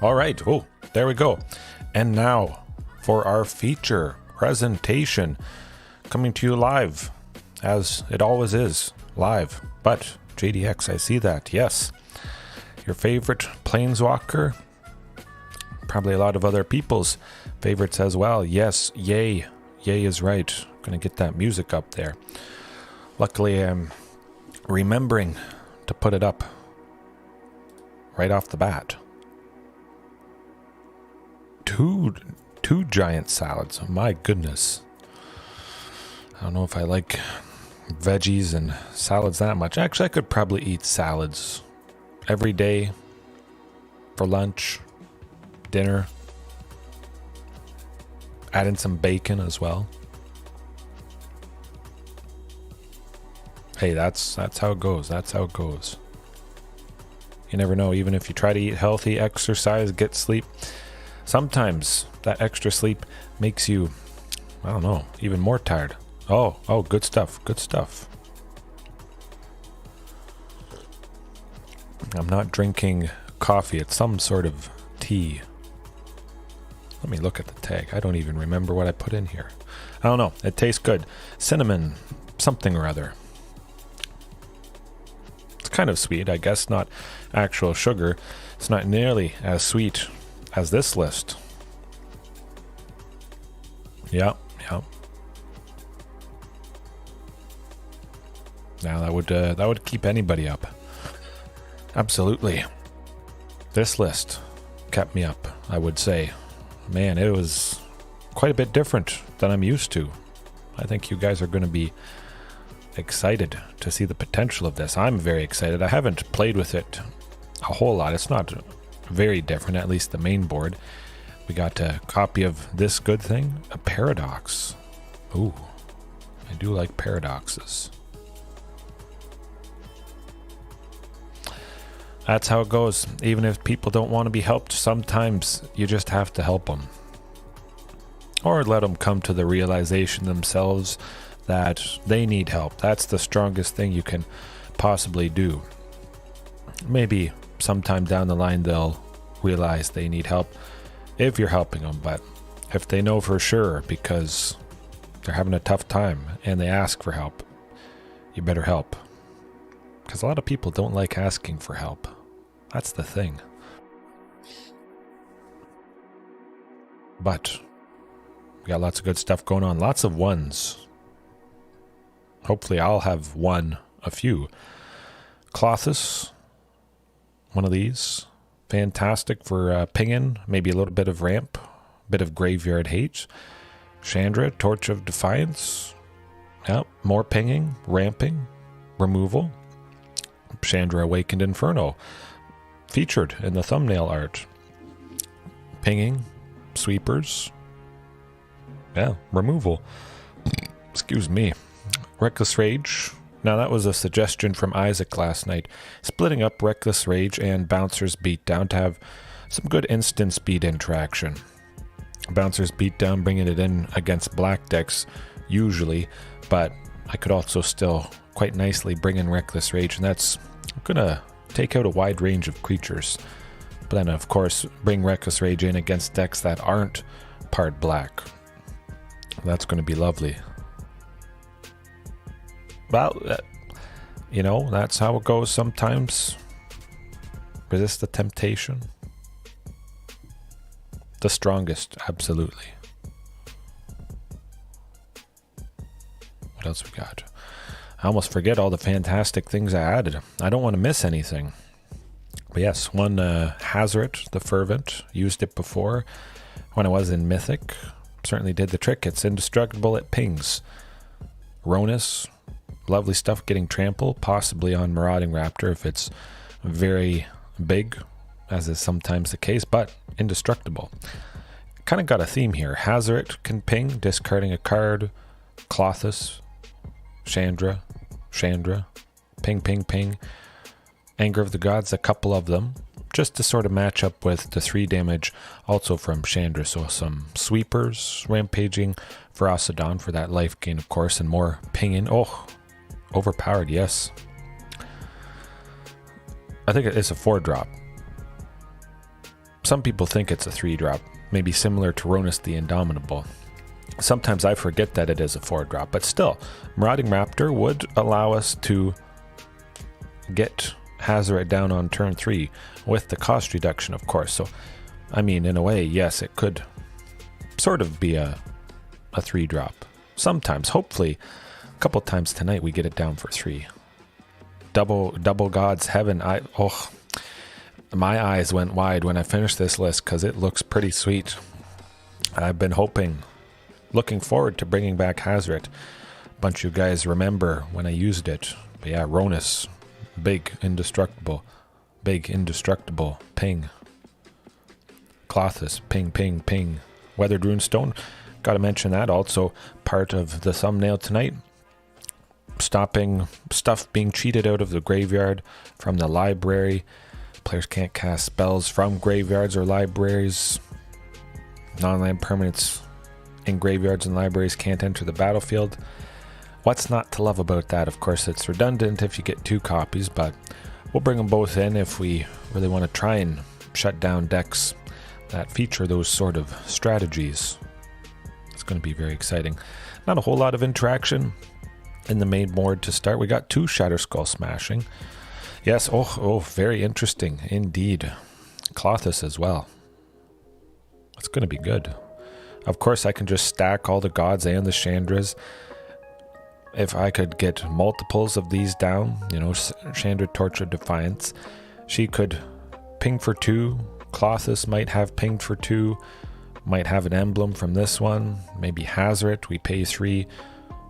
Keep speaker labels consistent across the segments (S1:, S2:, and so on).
S1: All right. Oh, there we go. And now for our feature presentation, coming to you live, as it always is, live. But JDX, I see that. Yes. Your favorite planeswalker. Probably a lot of other people's favorites as well. Yes. Yay. Yay is right. Gonna get that music up there. Luckily, I'm remembering to put it up right off the bat. Two giant salads. My goodness. I don't know if I like veggies and salads that much. Actually, I could probably eat salads every day for lunch, dinner. Add in some bacon as well. Hey, that's how it goes. That's how it goes. You never know. Even if you try to eat healthy, exercise, get sleep, sometimes that extra sleep makes you, I don't know, even more tired. Oh, good stuff. Good stuff. I'm not drinking coffee. It's some sort of tea. Let me look at the tag. I don't even remember what I put in here. I don't know. It tastes good. Cinnamon, something or other. It's kind of sweet, I guess. Not actual sugar. It's not nearly as sweet as this list. Yeah. Now that would keep anybody up. Absolutely. This list kept me up, I would say. Man, it was quite a bit different than I'm used to. I think you guys are going to be excited to see the potential of this. I'm very excited. I haven't played with it a whole lot. It's not very different, at least the main board. We got a copy of this good thing, a paradox. Ooh, I do like paradoxes. That's how it goes. Even if people don't want to be helped, sometimes you just have to help them. Or let them come to the realization themselves that they need help. That's the strongest thing you can possibly do. Maybe sometime down the line they'll realize they need help if you're helping them. But if they know for sure because they're having a tough time and they ask for help, you better help. Because a lot of people don't like asking for help. That's the thing. But we got lots of good stuff going on. Lots of ones. Hopefully I'll have won a few. Clothis, one of these. Fantastic for pinging. Maybe a little bit of ramp. Bit of graveyard hate. Chandra, Torch of Defiance. Yep, more pinging, ramping, removal. Chandra Awakened Inferno. Featured in the thumbnail art. Pinging, sweepers. Yeah, removal. Excuse me. Reckless Rage. Now that was a suggestion from Isaac last night. Splitting up Reckless Rage and Bouncer's Beatdown to have some good instant speed interaction. Bouncer's Beatdown bringing it in against black decks usually, but I could also still quite nicely bring in Reckless Rage, and that's gonna take out a wide range of creatures. But then of course bring Reckless Rage in against decks that aren't part black. That's gonna be lovely. Well, you know, that's how it goes sometimes. Resist the temptation. The strongest, absolutely. What else we got? I almost forget all the fantastic things I added. I don't want to miss anything. But yes, one Hazoret the Fervent. Used it before when I was in Mythic. Certainly did the trick. It's indestructible. It pings. Rhonas. Lovely stuff getting trample. Possibly on Marauding Raptor if it's very big, as is sometimes the case. But indestructible. Kind of got a theme here. Hazoret can ping, discarding a card. Clothis. Chandra, ping, ping, ping. Anger of the Gods, a couple of them, just to sort of match up with the 3 damage also from Chandra. So some sweepers, rampaging for Asadon for that life gain, of course, and more pinging. Oh, overpowered, yes. I think it's a 4-drop. some people think it's a 3-drop, maybe similar to Rhonas the Indomitable. Sometimes I forget that it is a 4-drop, but still, Marauding Raptor would allow us to get Hazoret down on turn 3 with the cost reduction, of course. So, I mean, in a way, yes, it could sort of be a 3-drop. Sometimes, hopefully, a couple times tonight we get it down for 3. Double God's Heaven. My eyes went wide when I finished this list because it looks pretty sweet. I've been looking forward to bringing back Hazoret. A bunch of you guys remember when I used it. But yeah, Rhonas, big indestructible, ping. Klothys, ping. Weathered Runestone, gotta mention that, also part of the thumbnail tonight. Stopping stuff being cheated out of the graveyard from the library. Players can't cast spells from graveyards or libraries. Non-land permanents in graveyards and libraries can't enter the battlefield. What's not to love about that? Of course, it's redundant if you get 2 copies, but we'll bring them both in if we really want to try and shut down decks that feature those sort of strategies. It's going to be very exciting. Not a whole lot of interaction in the main board to start. We got 2 Shatterskull Smashing. Yes, very interesting indeed. Klothys as well. It's going to be good. Of course, I can just stack all the gods and the Chandras. If I could get multiples of these down, Chandra, Torture, Defiance, she could ping for 2. Klothys might have pinged for 2. Might have an emblem from this one. Maybe Hazoret, we pay 3.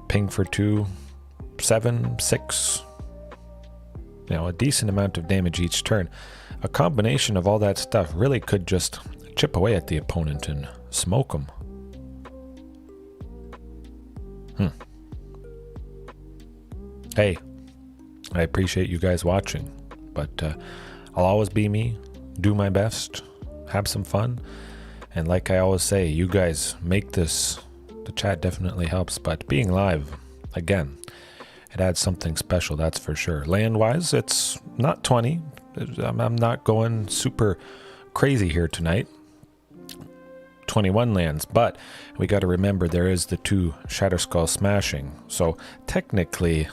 S1: Ping for 2. 7, 6. A decent amount of damage each turn. A combination of all that stuff really could just chip away at the opponent and smoke them. Hey, I appreciate you guys watching, but I'll always be me, do my best, have some fun, and like I always say, you guys make this, the chat definitely helps, but being live, again, it adds something special, that's for sure. Land-wise, it's not 20. I'm not going super crazy here tonight. 21 lands, but we got to remember there is the 2 Shatterskull Smashing, so technically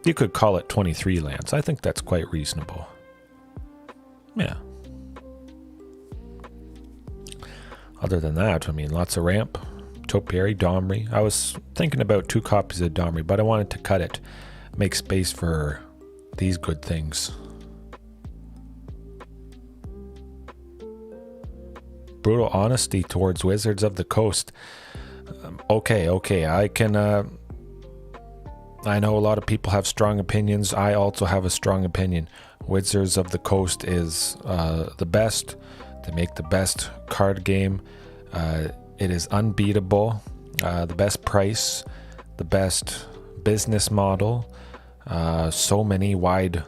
S1: you could call it 23 lands. I think that's quite reasonable. Yeah. Other than that, I mean, lots of ramp. Topiary, Domri. I was thinking about 2 copies of Domri, but I wanted to cut it. Make space for these good things. Brutal honesty towards Wizards of the Coast. Okay. I can... I know a lot of people have strong opinions. I also have a strong opinion. Wizards of the Coast is the best. They make the best card game. It is unbeatable. The best price. The best business model. So many wide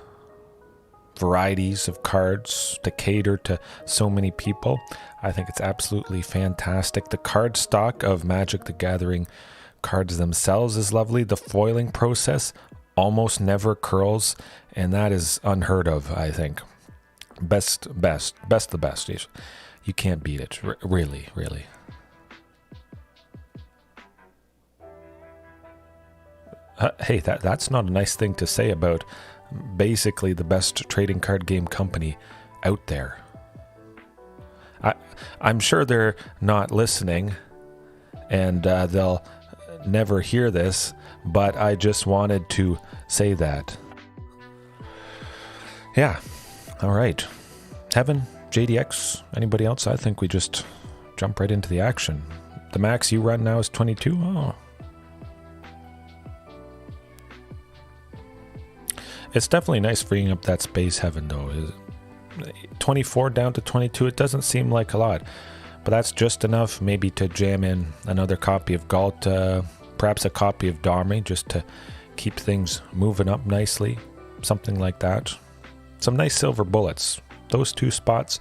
S1: varieties of cards to cater to so many people. I think it's absolutely fantastic. The card stock of Magic the Gathering cards themselves is lovely. The foiling process almost never curls, and that is unheard of, I think. Best the best. You can't beat it, really. Hey, that's not a nice thing to say about basically the best trading card game company out there. I'm sure they're not listening, and they'll never hear this, but I just wanted to say that. Yeah. All right. Heaven, JDX, anybody else? I think we just jump right into the action. The max you run now is 22? Oh. It's definitely nice freeing up that space, Heaven, though. 24 down to 22, it doesn't seem like a lot, but that's just enough maybe to jam in another copy of Ghalta, perhaps a copy of Domri, just to keep things moving up nicely, something like that. Some nice silver bullets. Those 2 spots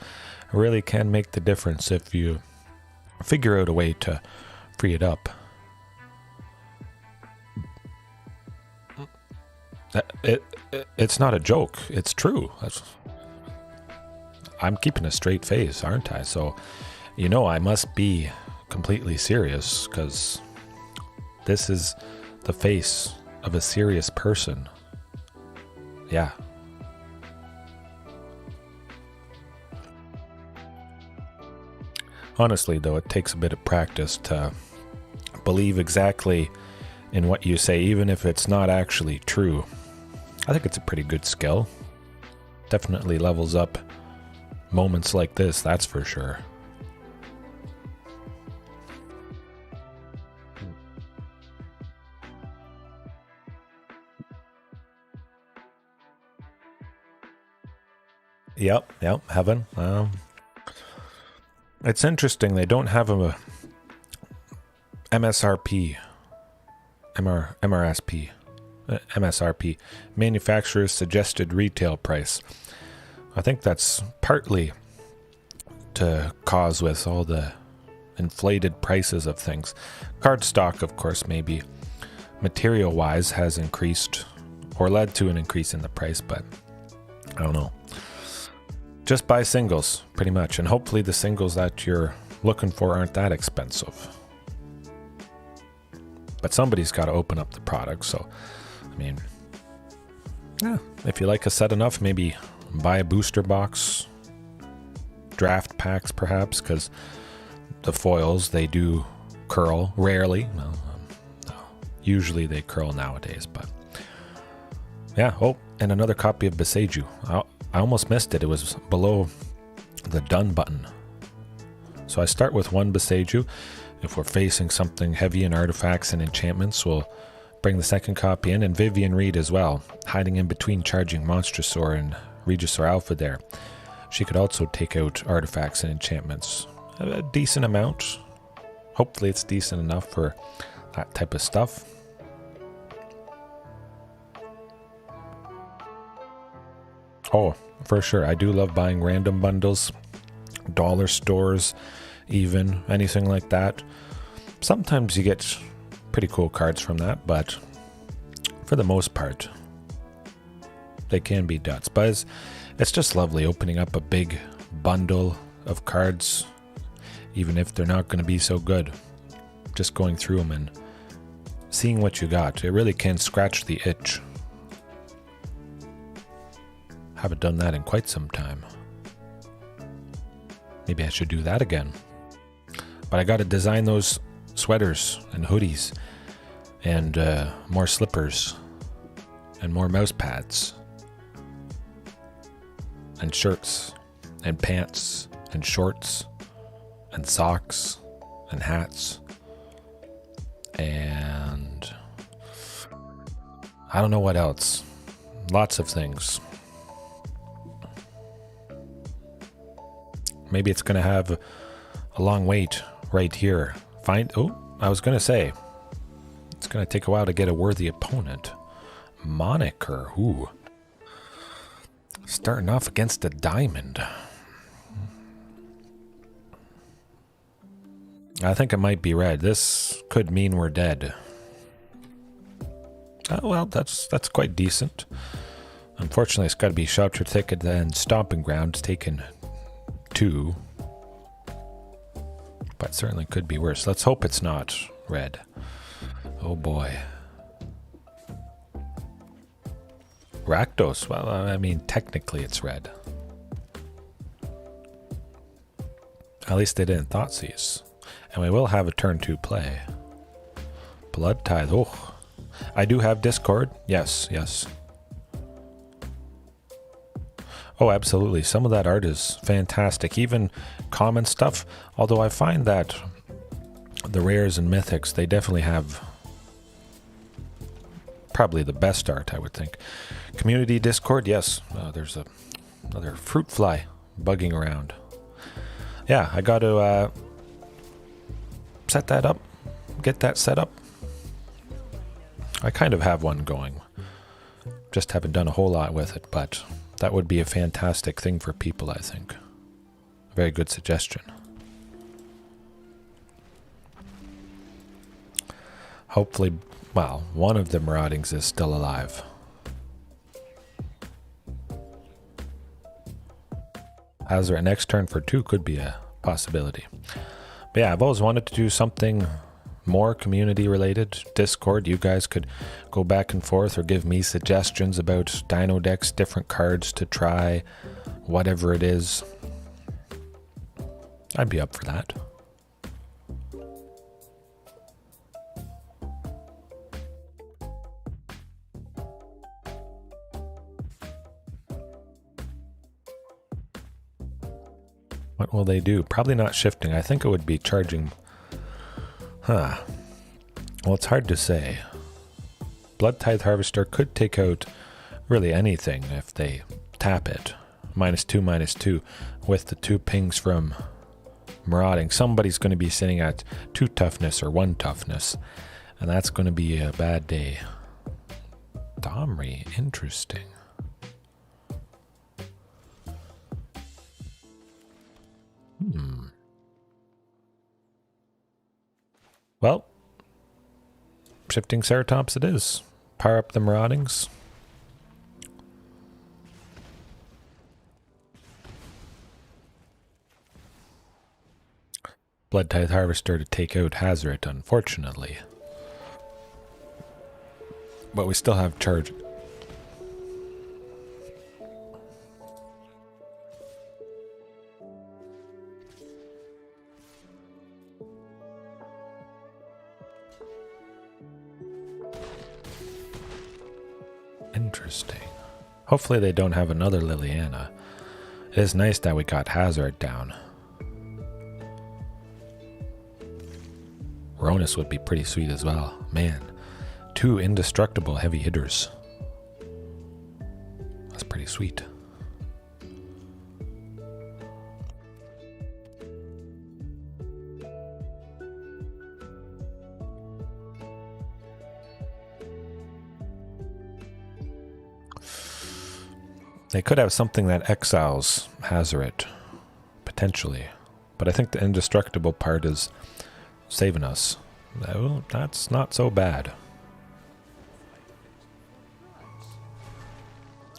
S1: really can make the difference if you figure out a way to free it up. It's not a joke. It's true. I'm keeping a straight face, aren't I? So, you know, I must be completely serious, because this is the face of a serious person. Yeah. Honestly, though, it takes a bit of practice to believe exactly in what you say, even if it's not actually true. I think it's a pretty good skill. Definitely levels up moments like this, that's for sure. Yep, Heaven. It's interesting, they don't have a MSRP, MSRP, manufacturer's suggested retail price. I think that's partly to cause with all the inflated prices of things. Card stock, of course, maybe material-wise has increased or led to an increase in the price, but I don't know. Just buy singles, pretty much, and hopefully the singles that you're looking for aren't that expensive. But somebody's got to open up the product, so, I mean, yeah, if you like a set enough, maybe buy a booster box, draft packs perhaps, because the foils, they do curl, rarely. Well, usually they curl nowadays, but yeah. Oh, and another copy of Boseiju. I almost missed it. It was below the done button. So I start with one Boseiju. If we're facing something heavy in artifacts and enchantments, we'll bring the second copy in, and Vivien Reid as well, hiding in between Charging Monstrosaur and Regisaur Alpha there. She could also take out artifacts and enchantments. A decent amount. Hopefully it's decent enough for that type of stuff. Oh, for sure. I do love buying random bundles, dollar stores, even anything like that. Sometimes you get pretty cool cards from that, but for the most part, they can be duds. But it's just lovely opening up a big bundle of cards, even if they're not going to be so good. Just going through them and seeing what you got. It really can scratch the itch. Haven't done that in quite some time. Maybe I should do that again. But I got to design those sweaters and hoodies and more slippers and more mouse pads and shirts and pants and shorts and socks and hats and I don't know what else. Lots of things. Maybe it's going to have a long wait right here. I was going to say, it's going to take a while to get a worthy opponent. Moniker, ooh. Starting off against a diamond. I think it might be red. This could mean we're dead. Well, that's quite decent. Unfortunately, it's got to be Sheltered Thicket and Stomping Ground taken 2. But certainly could be worse. Let's hope it's not red. Oh boy. Rakdos. Well, I mean, technically it's red. At least they didn't Thoughtseize. And we will have a turn 2 play. Blood Tithe. Oh. I do have Discord. Yes. Oh, absolutely. Some of that art is fantastic. Even common stuff. Although I find that the rares and mythics, they definitely have probably the best art, I would think. Community Discord, yes. There's another fruit fly bugging around. Yeah, I got to set that up. Get that set up. I kind of have one going. Just haven't done a whole lot with it, but that would be a fantastic thing for people, I think. Very good suggestion. Hopefully, well, one of the Maraudings is still alive. Hazoret next turn for 2 could be a possibility. But yeah, I've always wanted to do something more community related. Discord, you guys could go back and forth or give me suggestions about Dino decks, different cards to try, whatever it is. I'd be up for that. What will they do? Probably not shifting. I think it would be charging. Huh. Well, it's hard to say. Blood Tithe Harvester could take out really anything if they tap it. -2/-2 with the 2 pings from Marauding. Somebody's going to be sitting at 2 toughness or 1 toughness, and that's going to be a bad day. Domri, interesting. Well, Shifting Ceratops it is. Power up the Maraudings. Blood Tithe Harvester to take out Hazoret, unfortunately. But we still have charge. Interesting. Hopefully they don't have another Liliana. It is nice that we got Hazoret down. Rhonas would be pretty sweet as well. Man, 2 indestructible heavy hitters. That's pretty sweet. They could have something that exiles Hazoret, potentially. But I think the indestructible part is saving us. Well, that's not so bad.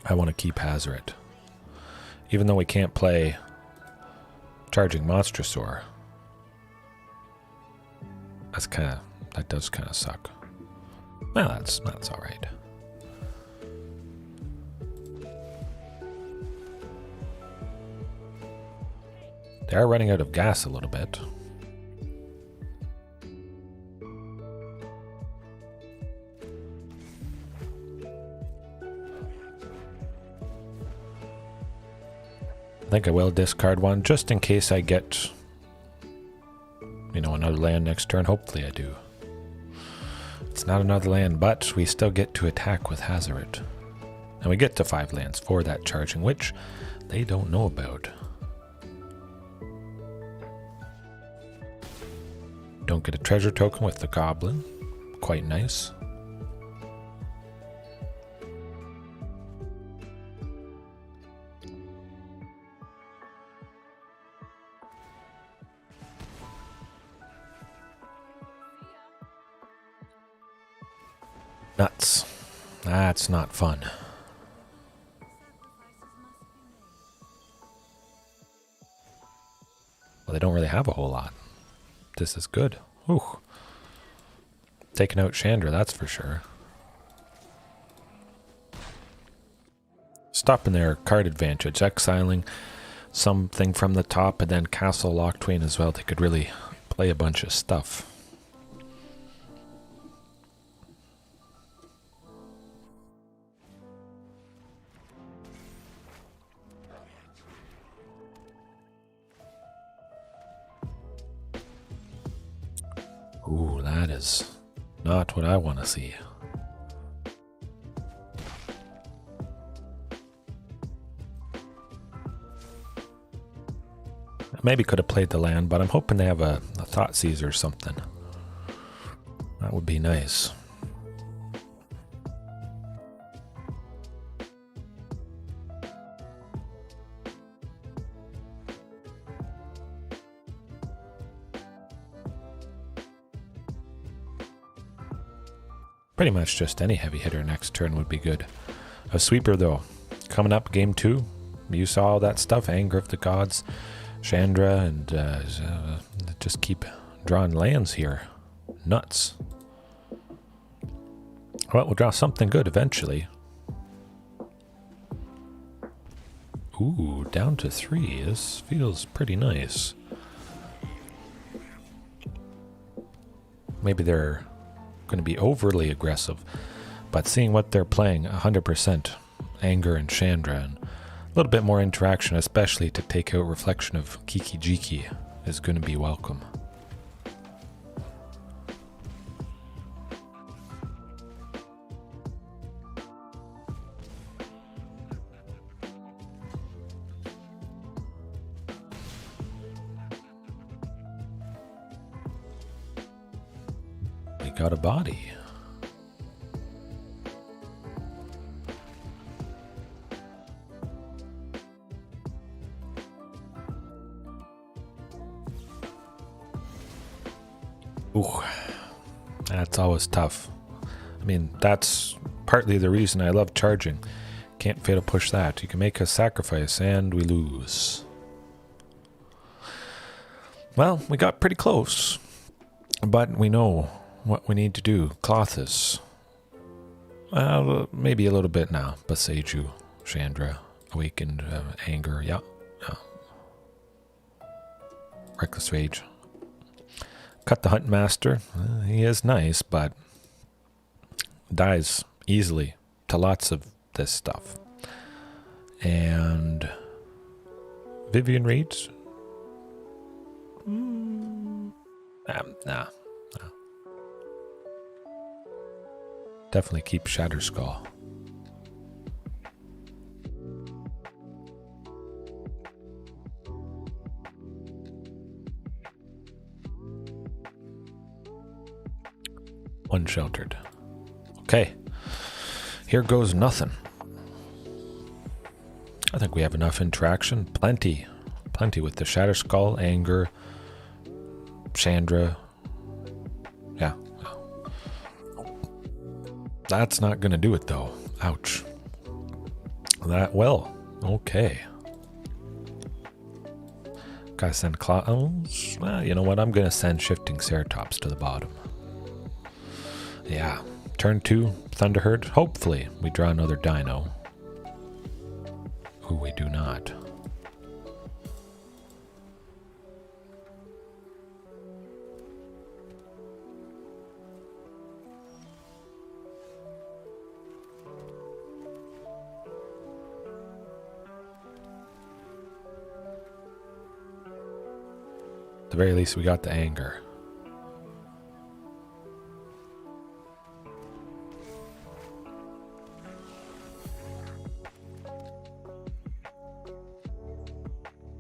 S1: I want to keep Hazoret. Even though we can't play Charging Monstrosaur. That does kind of suck. Well, that's alright. They are running out of gas a little bit. I think I will discard one just in case I get, another land next turn. Hopefully I do. It's not another land, but we still get to attack with Hazoret. And we get to 5 lands for that charging, which they don't know about. Don't get a treasure token with the goblin. Quite nice. Nuts. That's not fun. Well, they don't really have a whole lot. This is good. Ooh. Taking out Chandra, that's for sure. Stopping their card advantage, exiling something from the top, and then Castle Locktwain as well. They could really play a bunch of stuff. Ooh, that is not what I want to see. I maybe could have played the land, but I'm hoping they have a Thoughtseize or something. That would be nice. Pretty much just any heavy hitter next turn would be good. A sweeper though, coming up game 2, You saw all that stuff, Anger of the Gods, Chandra, and just keep drawing lands here. Nuts. Well, we'll draw something good eventually. Ooh, down to 3. This feels pretty nice. Maybe they're going to be overly aggressive, but seeing what they're playing, 100% Anger and Chandra, and a little bit more interaction, especially to take out Reflection of Kiki Jiki, is going to be welcome. We got a body. Ooh, that's always tough. I mean, that's partly the reason I love charging. Can't fail to push that. You can make a sacrifice and we lose. Well, we got pretty close, but we know what we need to do. Clothis. Maybe a little bit now. Boseiju, Chandra, Awakened Anger, yeah. Reckless Rage. Cut the Huntmaster. He is nice, but dies easily to lots of this stuff. And Vivien Reid. Nah. Definitely keep Shatterskull. One sheltered. Okay. Here goes nothing. I think we have enough interaction. Plenty with the Shatterskull, Anger, Chandra. Yeah. That's not going to do it, though. Ouch. That will. Okay. Gotta send Claws. Well, you know what? I'm going to send Shifting Ceratops to the bottom. Yeah. Turn 2, Thunderherd. Hopefully, we draw another Dino. Who we do not. At the very least, we got the Anger.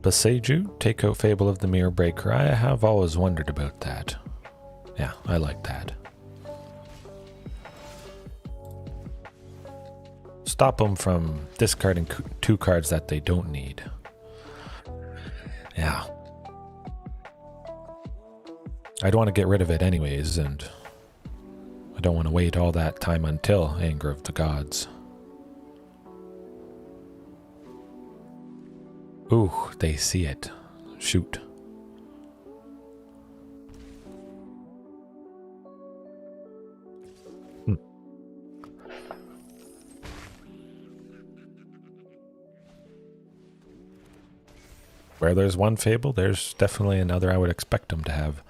S1: Boseiju, take out Fable of the Mirror Breaker. I have always wondered about that. Yeah, I like that. Stop them from discarding 2 cards that they don't need. Yeah. I'd want to get rid of it anyways, and I don't want to wait all that time until Anger of the Gods. Ooh, they see it. Shoot. Where there's one Fable, there's definitely another. I would expect them to have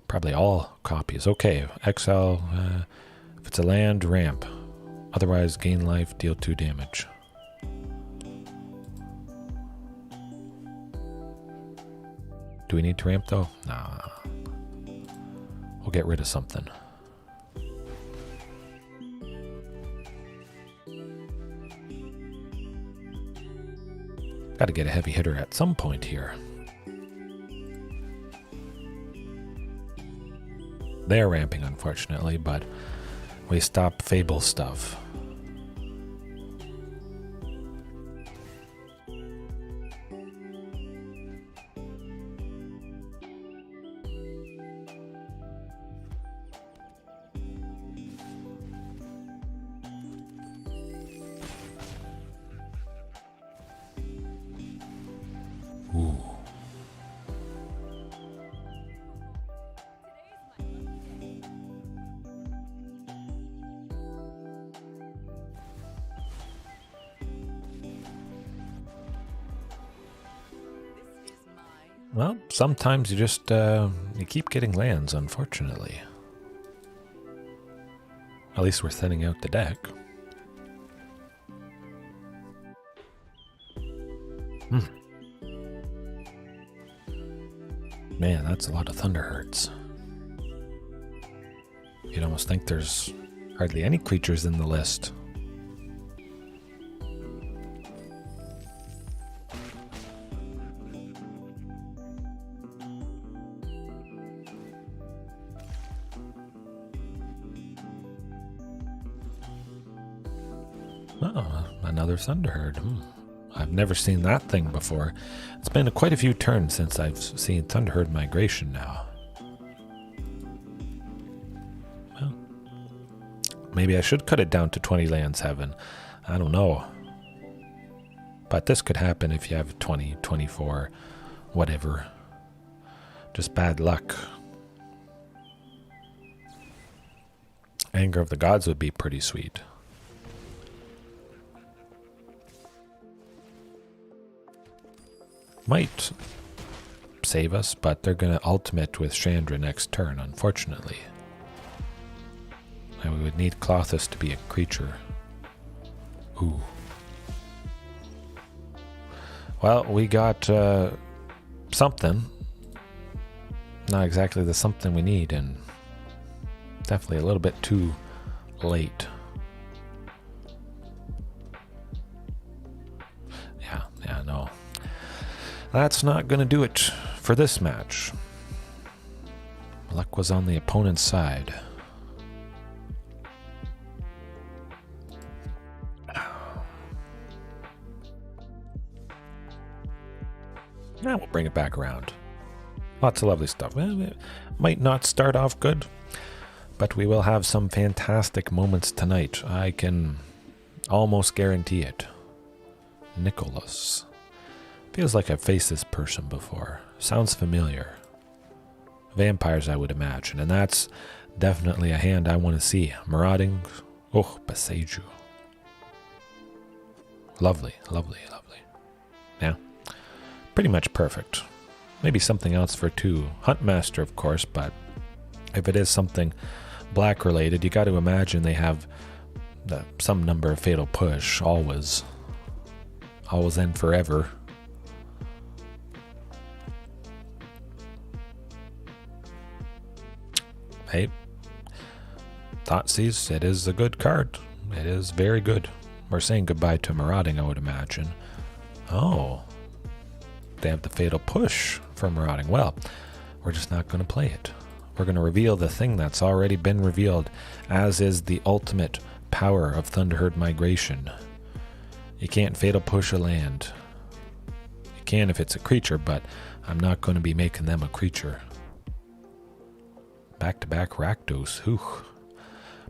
S1: probably all copies. Okay, exile. If it's a land, ramp. Otherwise, gain life, deal 2 damage. Do we need to ramp though? Nah. We'll get rid of something. Got to get a heavy hitter at some point here. They're ramping, unfortunately, but we stop Fable stuff. Well, sometimes you just you keep getting lands, unfortunately. At least we're thinning out the deck. Man, that's a lot of Thunderherds. You'd almost think there's hardly any creatures in the list. Oh, another Thunderherd. I've never seen that thing before. It's been quite a few turns since I've seen Thunderherd Migration now. Well, maybe I should cut it down to 20 lands, Heaven. I don't know. But this could happen if you have 20, 24, whatever. Just bad luck. Anger of the Gods would be pretty sweet. Might save us, but they're going to ultimate with Chandra next turn, unfortunately. And we would need Clothis to be a creature. Ooh. Well, we got something. Not exactly the something we need, and definitely a little bit too late. Yeah, no. That's not going to do it for this match. Luck was on the opponent's side. Now we'll bring it back around. Lots of lovely stuff. Well, it might not start off good, but we will have some fantastic moments tonight. I can almost guarantee it. Nicholas. Feels like I've faced this person before. Sounds familiar. Vampires, I would imagine, and that's definitely a hand I want to see. Marauding. Oh, Boseiju. Lovely, lovely, lovely. Yeah. Pretty much perfect. Maybe something else for 2. Huntmaster, of course, but if it is something black related, you got to imagine they have some number of Fatal Push, always. Always and forever. Hey, Thoughtseize, it is a good card. It is very good. We're saying goodbye to Marauding, I would imagine. Oh, they have the Fatal Push for Marauding. Well, we're just not going to play it. We're going to reveal the thing that's already been revealed, as is the ultimate power of Thunderherd Migration. You can't Fatal Push a land. You can if it's a creature, but I'm not going to be making them a creature. Back-to-back Rakdos. Whew.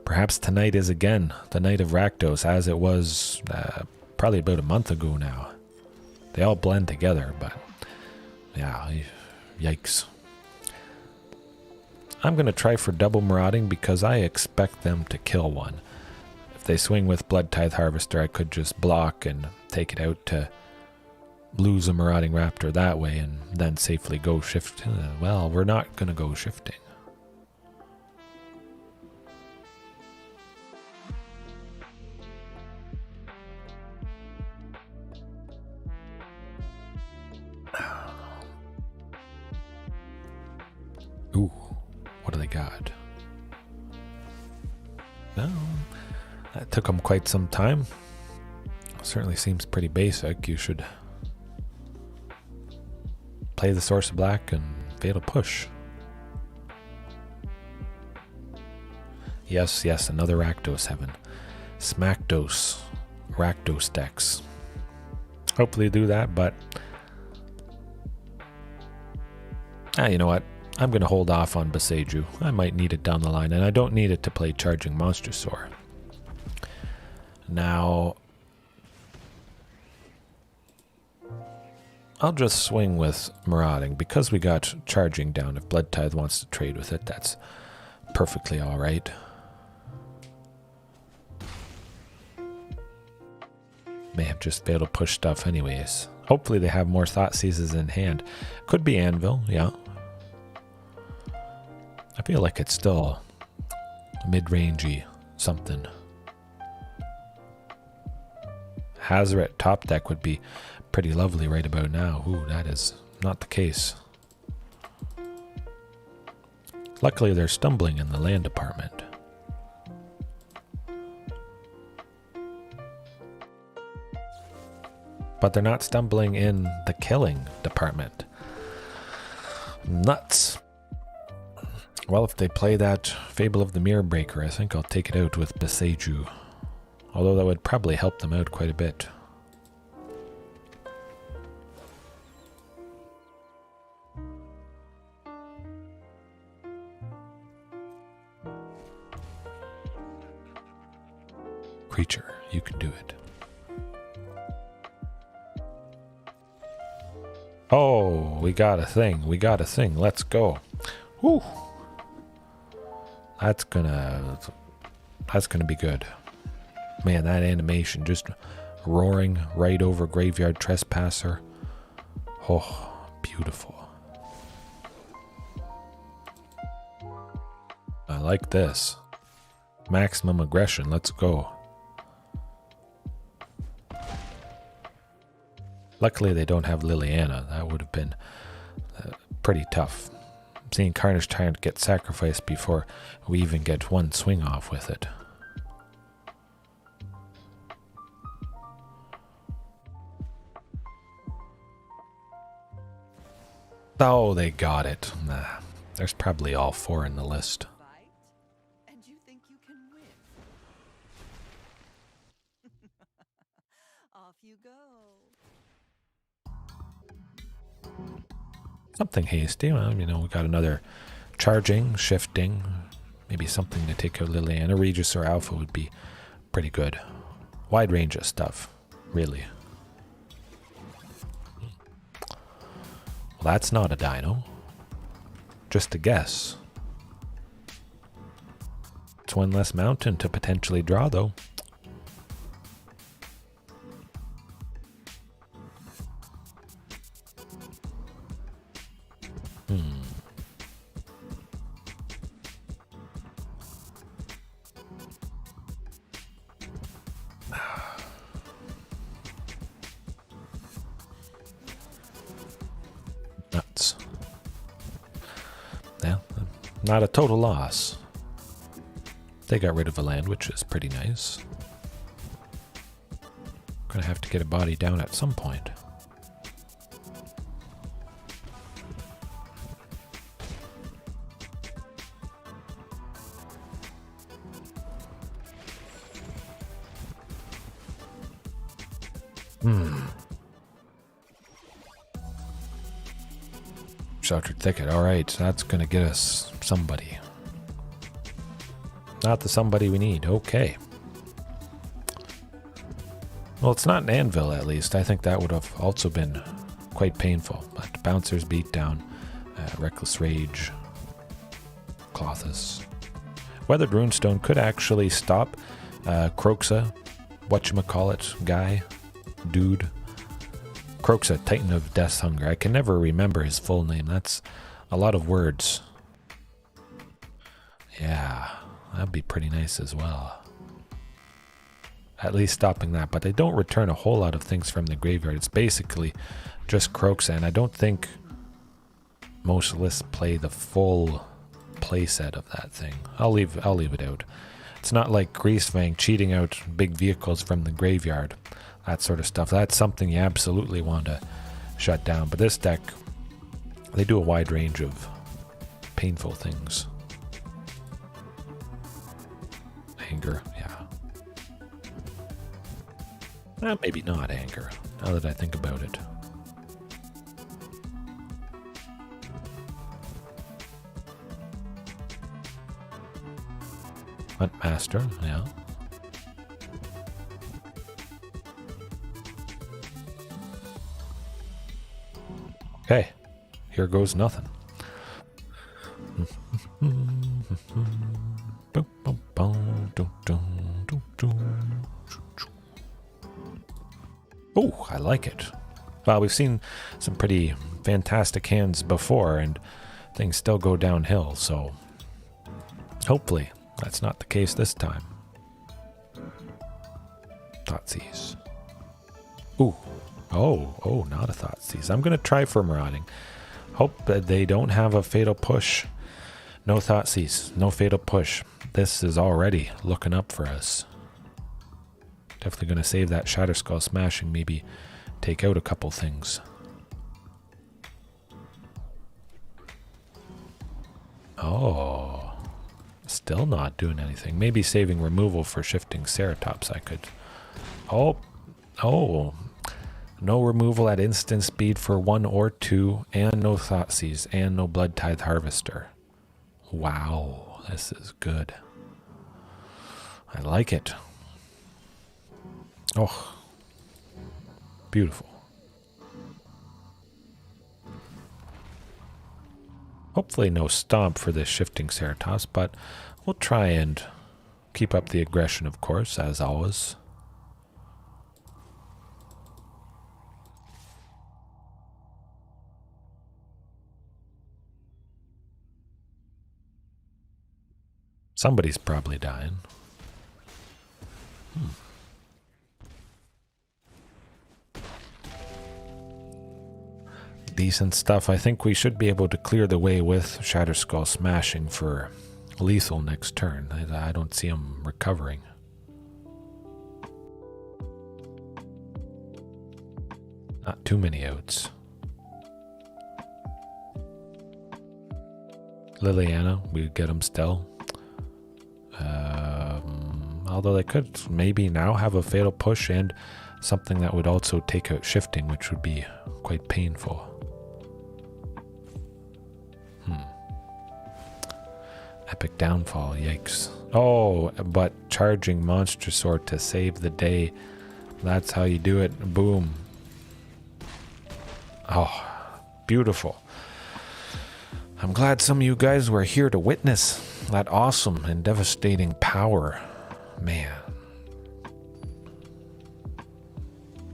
S1: Perhaps tonight is again the night of Rakdos, as it was probably about a month ago now. They all blend together, but yeah, yikes. I'm going to try for double Marauding because I expect them to kill one. If they swing with Blood Tithe Harvester, I could just block and take it out to lose a Marauding Raptor that way and then safely go shift. Well, we're not going to go shifting. Ooh, what do they got? Well, that took them quite some time. Certainly seems pretty basic. You should play the Source of Black and Fatal Push. Yes, another Rakdos, Heaven. Smackdos, Rakdos decks. Hopefully do that, but you know what? I'm going to hold off on Boseiju. I might need it down the line, and I don't need it to play Charging Monstrosaur. Now, I'll just swing with Marauding because we got Charging down. If Blood Tithe wants to trade with it, that's perfectly alright. May have just Fatal Push stuff anyways. Hopefully they have more Thoughtseizes in hand. Could be Anvil, yeah. I feel like it's still mid-rangey something. Hazoret top deck would be pretty lovely right about now. Ooh, that is not the case. Luckily they're stumbling in the land department. But they're not stumbling in the killing department. Nuts. Well, if they play that Fable of the Mirror Breaker, I think I'll take it out with Boseiju. Although that would probably help them out quite a bit. Creature, you can do it. Oh, we got a thing. We got a thing. Let's go. Whew. That's gonna be good. Man, that animation just roaring right over Graveyard Trespasser. Oh, beautiful. I like this. Maximum aggression. Let's go. Luckily, they don't have Liliana. That would have been pretty tough. Seeing Carnage Tyrant get sacrificed before we even get one swing off with it. Oh, they got it. Nah, there's probably all four in the list.
S2: And you think you can win? Off you go.
S1: Something hasty. Well, you know, we got another charging, shifting, maybe something to take out Liliana. Regisaur Alpha would be pretty good. Wide range of stuff, really. Well, that's not a Dino. Just a guess. It's one less mountain to potentially draw, though. Nuts. Yeah, not a total loss. They got rid of a land, which is pretty nice. Gonna have to get a body down at some point. Sheltered Thicket. Alright, so that's going to get us somebody. Not the somebody we need. Okay. Well, it's not an anvil, at least. I think that would have also been quite painful. But Bouncers, Beatdown, Reckless Rage, Clothis. Weathered Runestone could actually stop Kroxa, whatchamacallit, guy, dude. Kroxa, Titan of Death's Hunger. I can never remember his full name. That's a lot of words. Yeah, that'd be pretty nice as well. At least stopping that. But they don't return a whole lot of things from the graveyard. It's basically just Kroxa, and I don't think most lists play the full playset of that thing. I'll leave it out. It's not like Greasefang cheating out big vehicles from the graveyard. That sort of stuff. That's something you absolutely want to shut down. But this deck, they do a wide range of painful things. Anger, yeah. Maybe not anger, now that I think about it. Huntmaster, yeah. Okay, here goes nothing. Oh, I like it. Well, we've seen some pretty fantastic hands before, and things still go downhill, so hopefully that's not the case this time. Thoughtseize. Ooh. Oh, not a Thoughtseize. I'm going to try for Marauding. Hope that they don't have a Fatal Push. No Thoughtseize. No Fatal Push. This is already looking up for us. Definitely going to save that Shatterskull Smashing. Maybe take out a couple things. Oh. Still not doing anything. Maybe saving removal for Shifting Ceratops I could. Oh. No removal at instant speed for 1 or 2, and no Thoughtseize, and no Blood Tithe Harvester. Wow, this is good. I like it. Oh, beautiful. Hopefully no Stomp for this Shifting Ceratops, but we'll try and keep up the aggression, of course, as always. Somebody's probably dying. Decent stuff. I think we should be able to clear the way with Shatterskull Smashing for lethal next turn. I don't see him recovering. Not too many outs. Liliana, we get him still. Although they could maybe now have a Fatal Push and something that would also take out Shifting, which would be quite painful. Epic Downfall, yikes. Oh, but Charging Monstrosaur to save the day. That's how you do it. Boom. Oh, beautiful. I'm glad some of you guys were here to witness that awesome and devastating power. Man.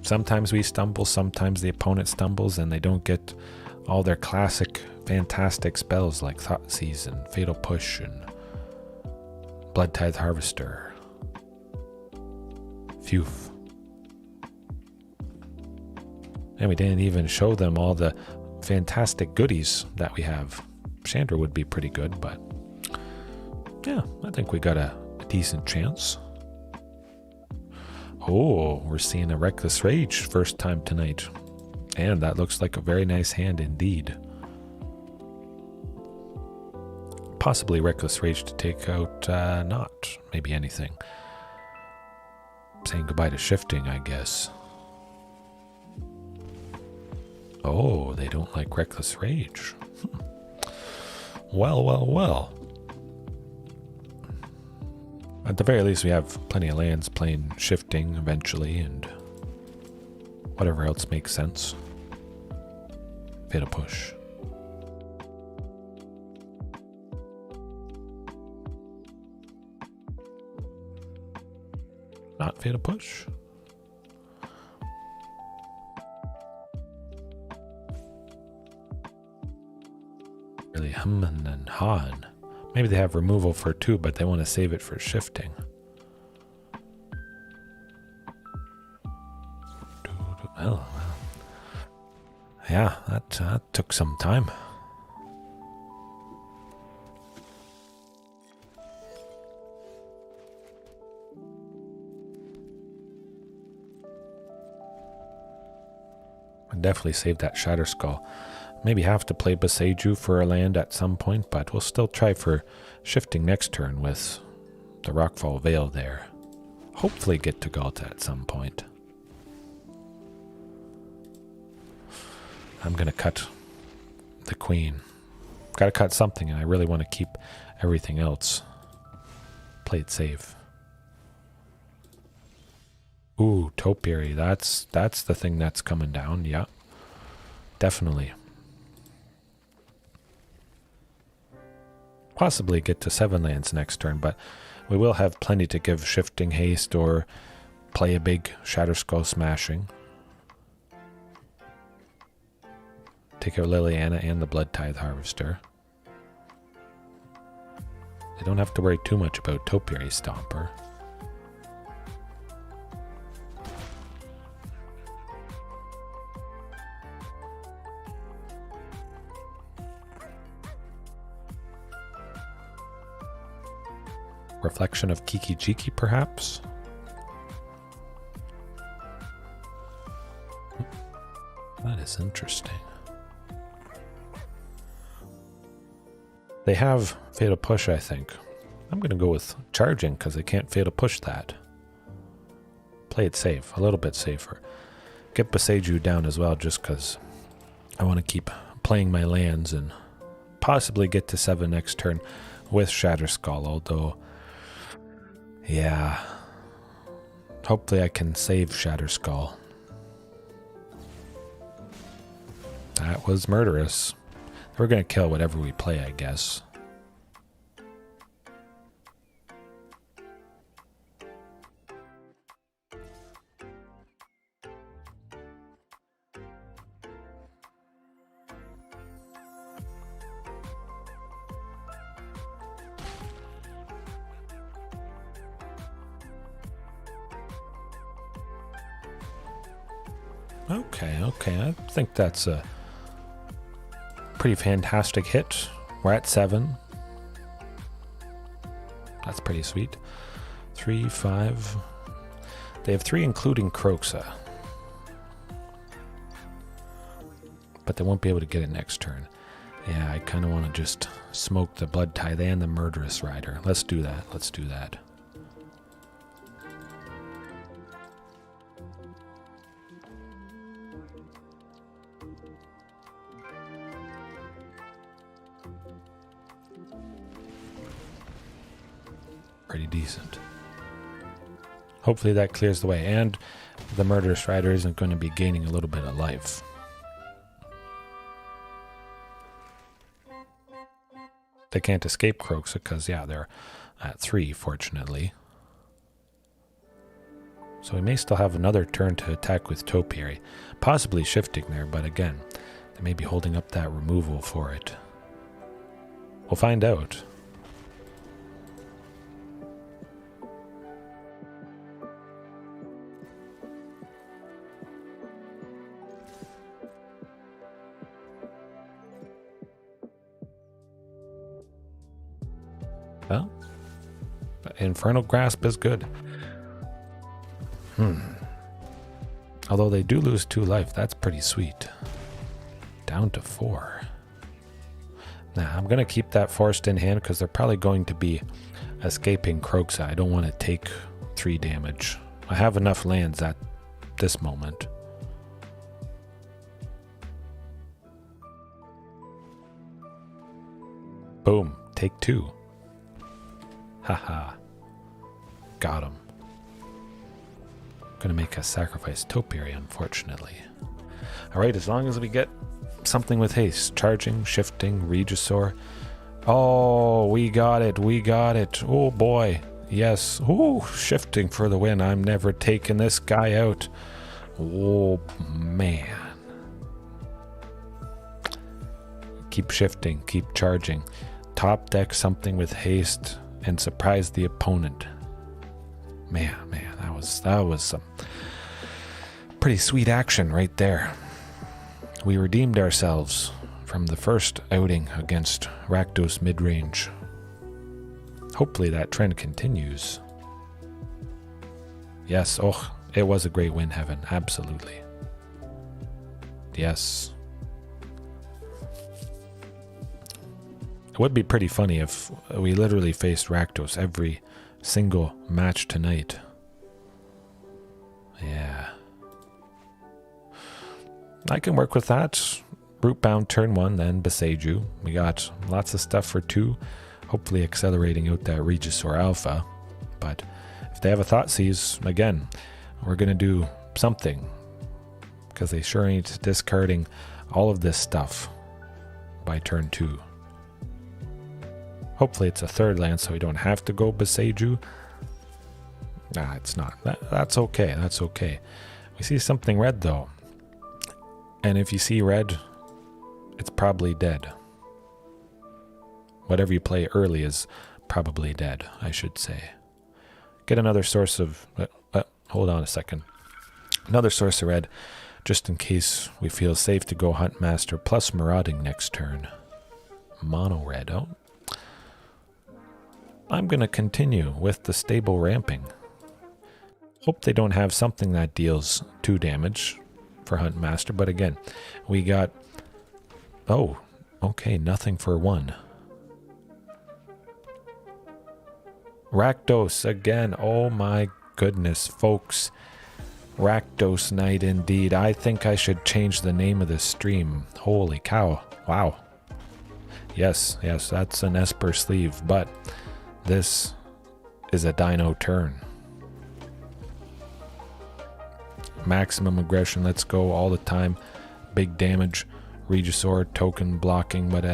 S1: Sometimes we stumble, sometimes the opponent stumbles, and they don't get all their classic, fantastic spells like Thoughtseize and Fatal Push and Blood Tithe Harvester. Phew. And we didn't even show them all the fantastic goodies that we have. Chandra would be pretty good, but yeah, I think we got a decent chance. Oh, we're seeing a Reckless Rage first time tonight. And that looks like a very nice hand indeed. Possibly Reckless Rage to take out not maybe anything. Saying goodbye to Shifting, I guess. Oh, they don't like Reckless Rage. Well. At the very least, we have plenty of lands playing Shifting eventually, and whatever else makes sense. Fatal Push. Not Fatal Push. Really humming and hawing. Maybe they have removal for 2, but they want to save it for Shifting. Well. Yeah, that took some time. I'd definitely save that Shatterskull. Maybe have to play Boseiju for a land at some point, but we'll still try for Shifting next turn with the Rockfall Vale there. Hopefully get to Ghalta at some point. I'm going to cut the Queen. Got to cut something, and I really want to keep everything else. Play it safe. Ooh, Topiary. That's the thing that's coming down. Yeah, definitely. Possibly get to 7 lands next turn, but we will have plenty to give Shifting Haste or play a big Shatterskull Smashing. take out Liliana and the Blood Tithe Harvester. They don't have to worry too much about Topiary Stomper. Reflection of Kiki Jiki, perhaps? That is interesting. They have Fatal Push, I think. I'm going to go with Charging because they can't Fatal Push that. Play it safe, a little bit safer. Get Boseiju down as well just because I want to keep playing my lands and possibly get to 7 next turn with Shatterskull, although, yeah, hopefully I can save Shatterskull. That was murderous. We're going to kill whatever we play, I guess. Okay, I think that's a pretty fantastic hit. We're at 7. That's pretty sweet. 3, 5. They have 3 including Kroxa. But they won't be able to get it next turn. Yeah, I kind of want to just smoke the Blood Tithe and the Murderous Rider. Let's do that. Let's do that. Pretty decent. Hopefully that clears the way, and the Murderous Rider isn't going to be gaining a little bit of life. They can't escape Kroxa because, yeah, they're at 3, fortunately. So we may still have another turn to attack with Topiary. Possibly shifting there, but again, they may be holding up that removal for it. We'll find out. Well, Infernal Grasp is good. Although they do lose 2 life, that's pretty sweet. Down to 4. Nah, I'm going to keep that Forest in hand because they're probably going to be escaping Kroxa. I don't want to take 3 damage. I have enough lands at this moment. Boom. Take 2. Haha. Got him. Gonna make us sacrifice Topiary, unfortunately. Alright, as long as we get something with haste. Charging, shifting, Regisaur. Oh, we got it. We got it. Oh boy. Yes. Oh, shifting for the win. I'm never taking this guy out. Oh man. Keep shifting. Keep charging. Top deck something with haste and surprise the opponent. Man, that was some pretty sweet action right there. We redeemed ourselves from the first outing against Rakdos mid-range. Hopefully that trend continues. Yes, oh, it was a great win, Heaven, absolutely. Yes. It would be pretty funny if we literally faced Rakdos every single match tonight. Yeah. I can work with that. Rootbound turn 1, then Boseiju. We got lots of stuff for 2. Hopefully accelerating out that Regisaur Alpha. But if they have a Thoughtseize, again, we're going to do something. Because they sure ain't discarding all of this stuff by turn 2. Hopefully it's a 3rd land so we don't have to go Boseiju. Nah, it's not. That's okay. That's okay. We see something red though. And if you see red, it's probably dead. Whatever you play early is probably dead, I should say. Get another source of... hold on a second. Another source of red, just in case we feel safe to go Huntmaster plus Marauding next turn. Mono red. Oh. I'm going to continue with the stable ramping. Hope they don't have something that deals 2 damage for Huntmaster, but again, we got... Oh, okay, nothing for 1. Rakdos again. Oh my goodness, folks. Rakdos night indeed. I think I should change the name of this stream. Holy cow. Wow. Yes, that's an Esper sleeve, but this is a Dino turn. Maximum aggression, let's go all the time. Big damage. Regisaur, token blocking, but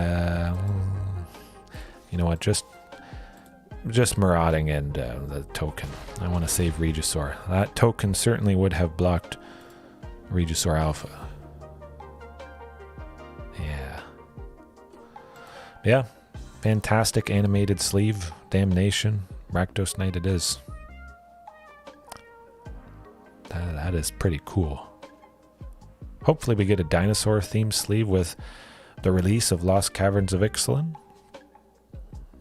S1: you know what, just Marauding and the token. I want to save Regisaur. That token certainly would have blocked Regisaur Alpha. Yeah, fantastic animated sleeve. Damnation. Rakdos Knight it is. That is pretty cool. Hopefully we get a dinosaur themed sleeve with the release of Lost Caverns of Ixalan.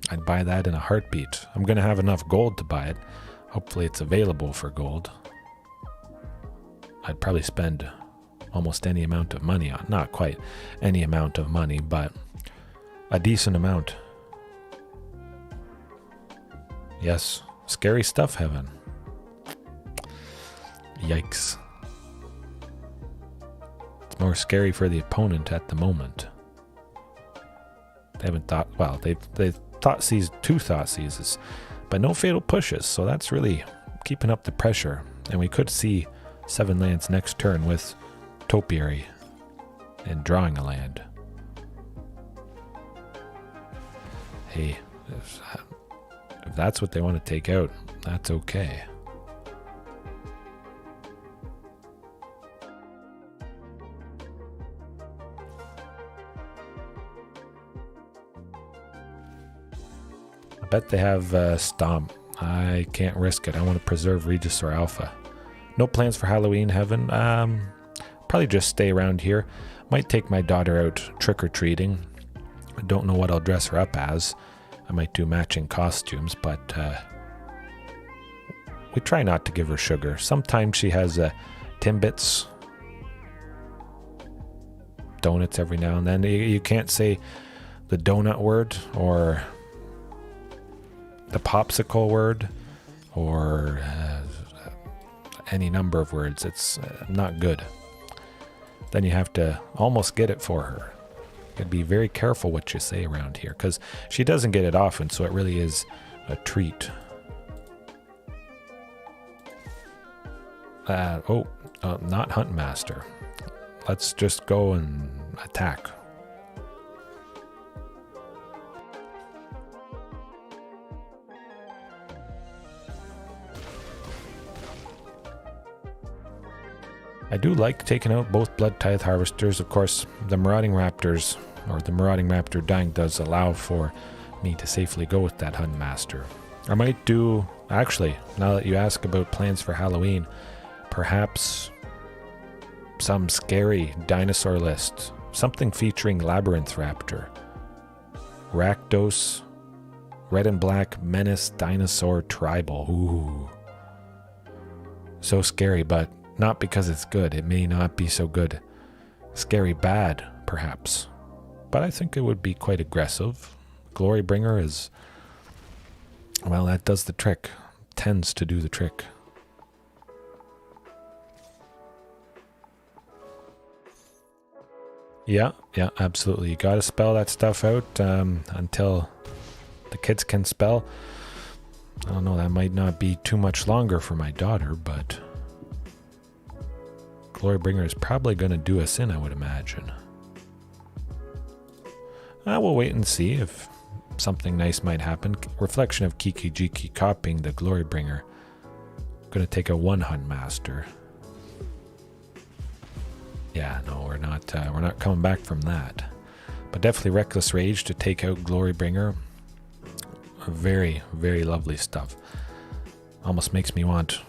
S1: I'd buy that in a heartbeat. I'm going to have enough gold to buy it. Hopefully it's available for gold. I'd probably spend almost any amount of money on. Not quite any amount of money, but a decent amount. Yes, scary stuff, Heaven. Yikes. It's more scary for the opponent at the moment. They haven't thought, well, they've thought seized 2 thought seizes, but no fatal pushes, so that's really keeping up the pressure. And we could see 7 lands next turn with Topiary and drawing a land. Hey, if that's what they want to take out, that's okay. I bet they have Stomp. I can't risk it. I want to preserve Regisaur Alpha. No plans for Halloween, Heaven. Probably just stay around here. Might take my daughter out trick-or-treating. I don't know what I'll dress her up as. I might do matching costumes, but we try not to give her sugar. Sometimes she has Timbits, donuts every now and then. You can't say the donut word or the popsicle word or any number of words. It's not good. Then you have to almost get it for her. You gotta be very careful what you say around here, because she doesn't get it often, so it really is a treat. Not Huntmaster. Let's just go and attack. I do like taking out both Blood Tithe Harvesters. Of course, the Marauding Raptors, or the Marauding Raptor dying, does allow for me to safely go with that Huntmaster. I might do, actually, now that you ask about plans for Halloween, perhaps some scary dinosaur list. Something featuring Labyrinth Raptor, Rakdos, Red and Black Menace Dinosaur Tribal. Ooh. So scary, but not because it's good. It may not be so good. Scary bad, perhaps. But I think it would be quite aggressive. Glorybringer is... well, that does the trick. Tends to do the trick. Yeah, absolutely. You gotta spell that stuff out until the kids can spell. I don't know, that might not be too much longer for my daughter, but... Glorybringer is probably going to do us in, I would imagine. We'll wait and see if something nice might happen. Reflection of Kiki Jiki copying the Glorybringer. Going to take a 1 Huntmaster. Yeah, no, we're not coming back from that. But definitely Reckless Rage to take out Glorybringer. Very, very lovely stuff. Almost makes me want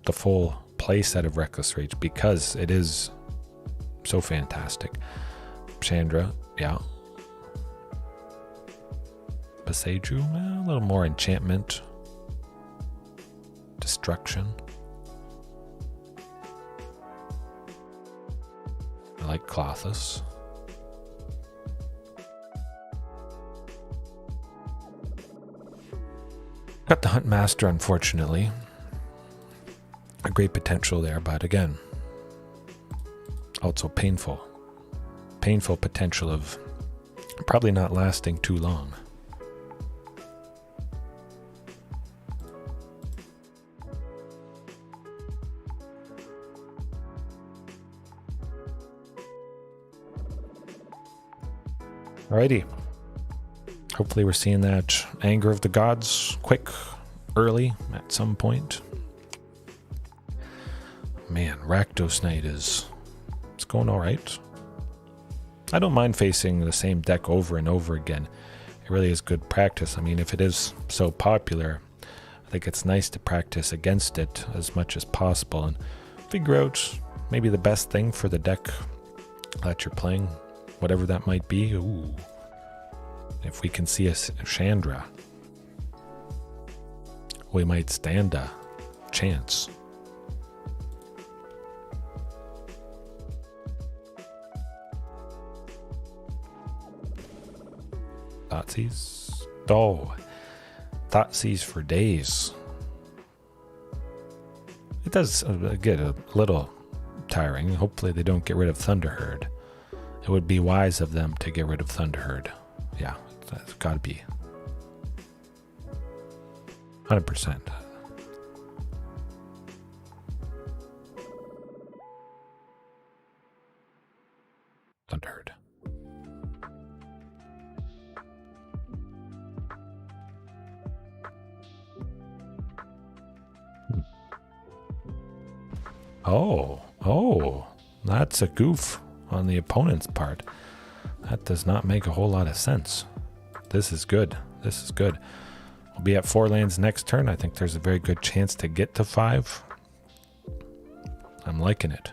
S1: the full play set of Reckless Rage because it is so fantastic. Chandra, yeah. Boseiju, a little more enchantment. Destruction. I like Klothys. Got the Huntmaster, unfortunately. A great potential there, but again, also painful. Painful potential of probably not lasting too long. Alrighty. Hopefully we're seeing that Anger of the Gods quick, early, at some point. Man, Rakdos Knight it's going alright. I don't mind facing the same deck over and over again. It really is good practice. I mean, if it is so popular, I think it's nice to practice against it as much as possible and figure out maybe the best thing for the deck that you're playing, whatever that might be. Ooh. If we can see a Chandra, we might stand a chance. Thoughtseize? Oh, Thoughtseize for days. It does get a little tiring. Hopefully they don't get rid of Thunderherd. It would be wise of them to get rid of Thunderherd. Yeah, that's gotta be 100%. Thunderherd. Oh, that's a goof on the opponent's part. That does not make a whole lot of sense. This is good. This is good. We'll be at 4 lands next turn. I think there's a very good chance to get to 5. I'm liking it.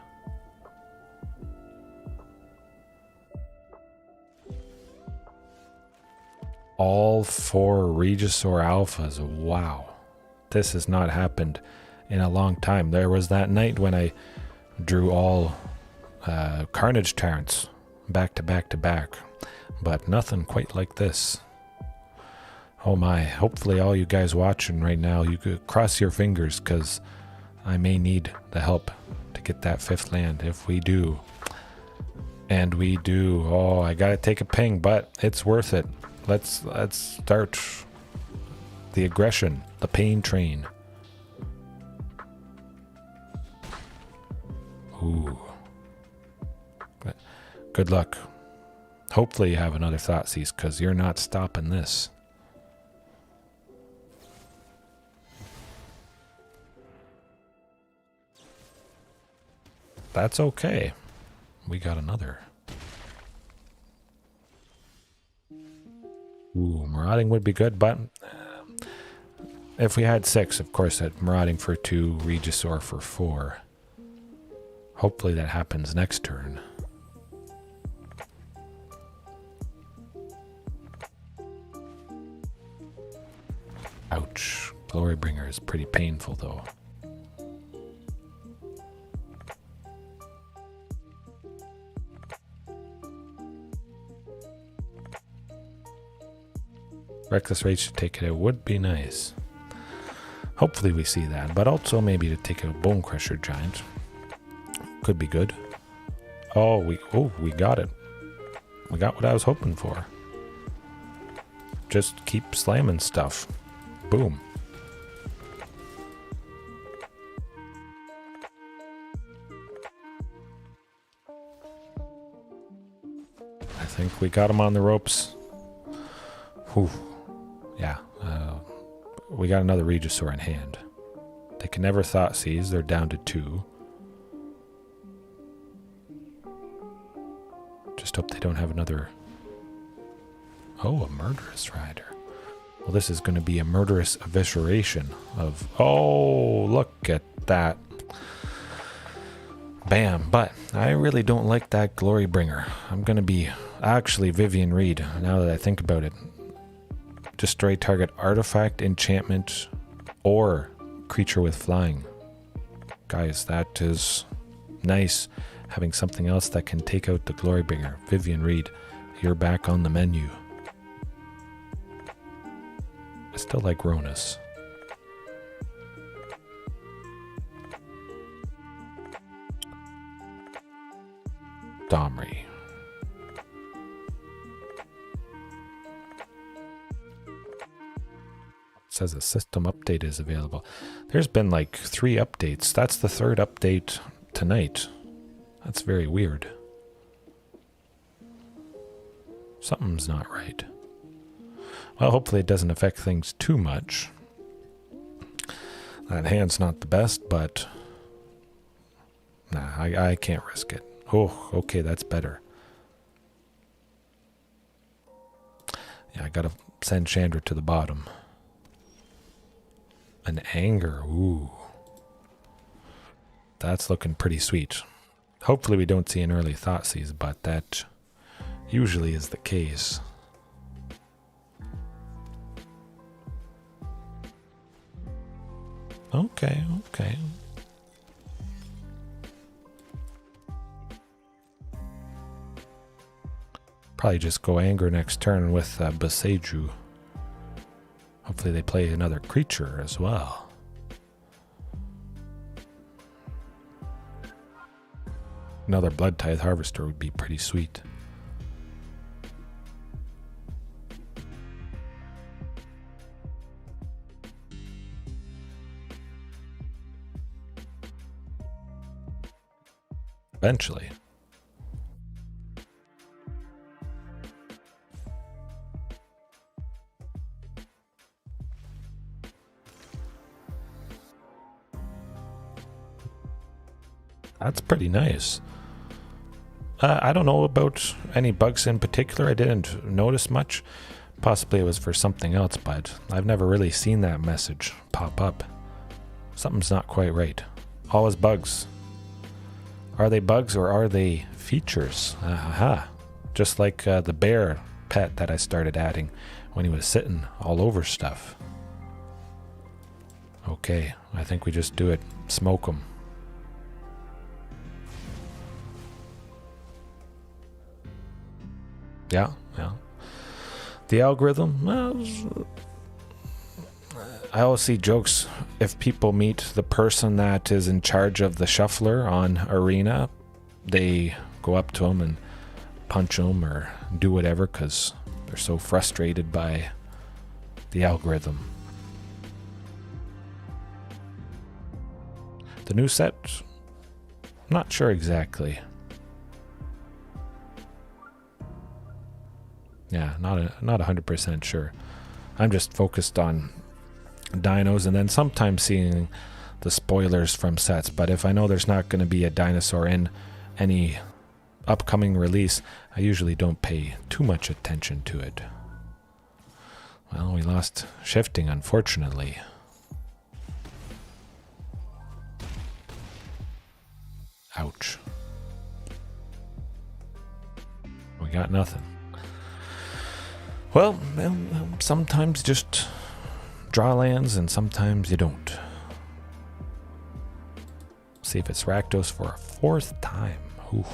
S1: All 4 Regisaur Alphas. Wow. This has not happened in a long time. There was that night when I drew all Carnage Tyrants back to back to back, but nothing quite like this. Oh my, hopefully all you guys watching right now, you could cross your fingers because I may need the help to get that 5th land if we do. And we do. Oh, I gotta take a ping, but it's worth it. Let's start the aggression, the pain train. Ooh. Good luck. Hopefully you have another Thoughtseize, because you're not stopping this. That's okay. We got another. Ooh, Marauding would be good, but if we had 6, of course, I'd Marauding for 2, Regisaur for 4. Hopefully that happens next turn. Ouch. Glorybringer is pretty painful, though. Reckless Rage to take it out would be nice. Hopefully we see that, but also maybe to take out Bone Crusher Giant. Could be good. Oh, we got it. We got what I was hoping for. Just keep slamming stuff. Boom. I think we got him on the ropes. Whew. Yeah. We got another Regisaur in hand. They can never Thoughtseize. They're down to 2. Just hope they don't have another Oh, a murderous rider. Well, this is going to be a murderous evisceration of... Oh, look at that. Bam. But I really don't like that Glorybringer. I'm going to be actually Vivien Reid, now that I think about it. Destroy target artifact, enchantment, or creature with flying. Guys, that is nice. Having something else that can take out the Glorybringer. Vivien Reid, you're back on the menu. I still like Rhonas. Domri. Says a system update is available. There's been like 3 updates. That's the 3rd update tonight. That's very weird. Something's not right. Well, hopefully it doesn't affect things too much. That hand's not the best, but nah, I can't risk it. Oh, okay, that's better. Yeah, I gotta send Chandra to the bottom. An anger, ooh. That's looking pretty sweet. Hopefully we don't see an early Thoughtseize, but that usually is the case. Okay, okay. Probably just go anger next turn with Boseiju. Hopefully they play another creature as well. Another Blood Tithe Harvester would be pretty sweet. Eventually. That's pretty nice. I don't know about any bugs in particular. I didn't notice much. Possibly it was for something else, but I've never really seen that message pop up. Something's not quite right. Always bugs. Are they bugs or are they features? Aha. Just like the bear pet that I started adding when he was sitting all over stuff. Okay, I think we just do it. Smoke him. Yeah. The algorithm, well, I always see jokes. If people meet the person that is in charge of the shuffler on Arena, they go up to him and punch him or do whatever because they're so frustrated by the algorithm. The new set, I'm not sure exactly. Yeah, not 100% sure. I'm just focused on dinos and then sometimes seeing the spoilers from sets. But if I know there's not going to be a dinosaur in any upcoming release, I usually don't pay too much attention to it. Well, we lost Shifting, unfortunately. Ouch. We got nothing. Well, sometimes just draw lands and sometimes you don't. See if it's Rakdos for a 4th time. Oof.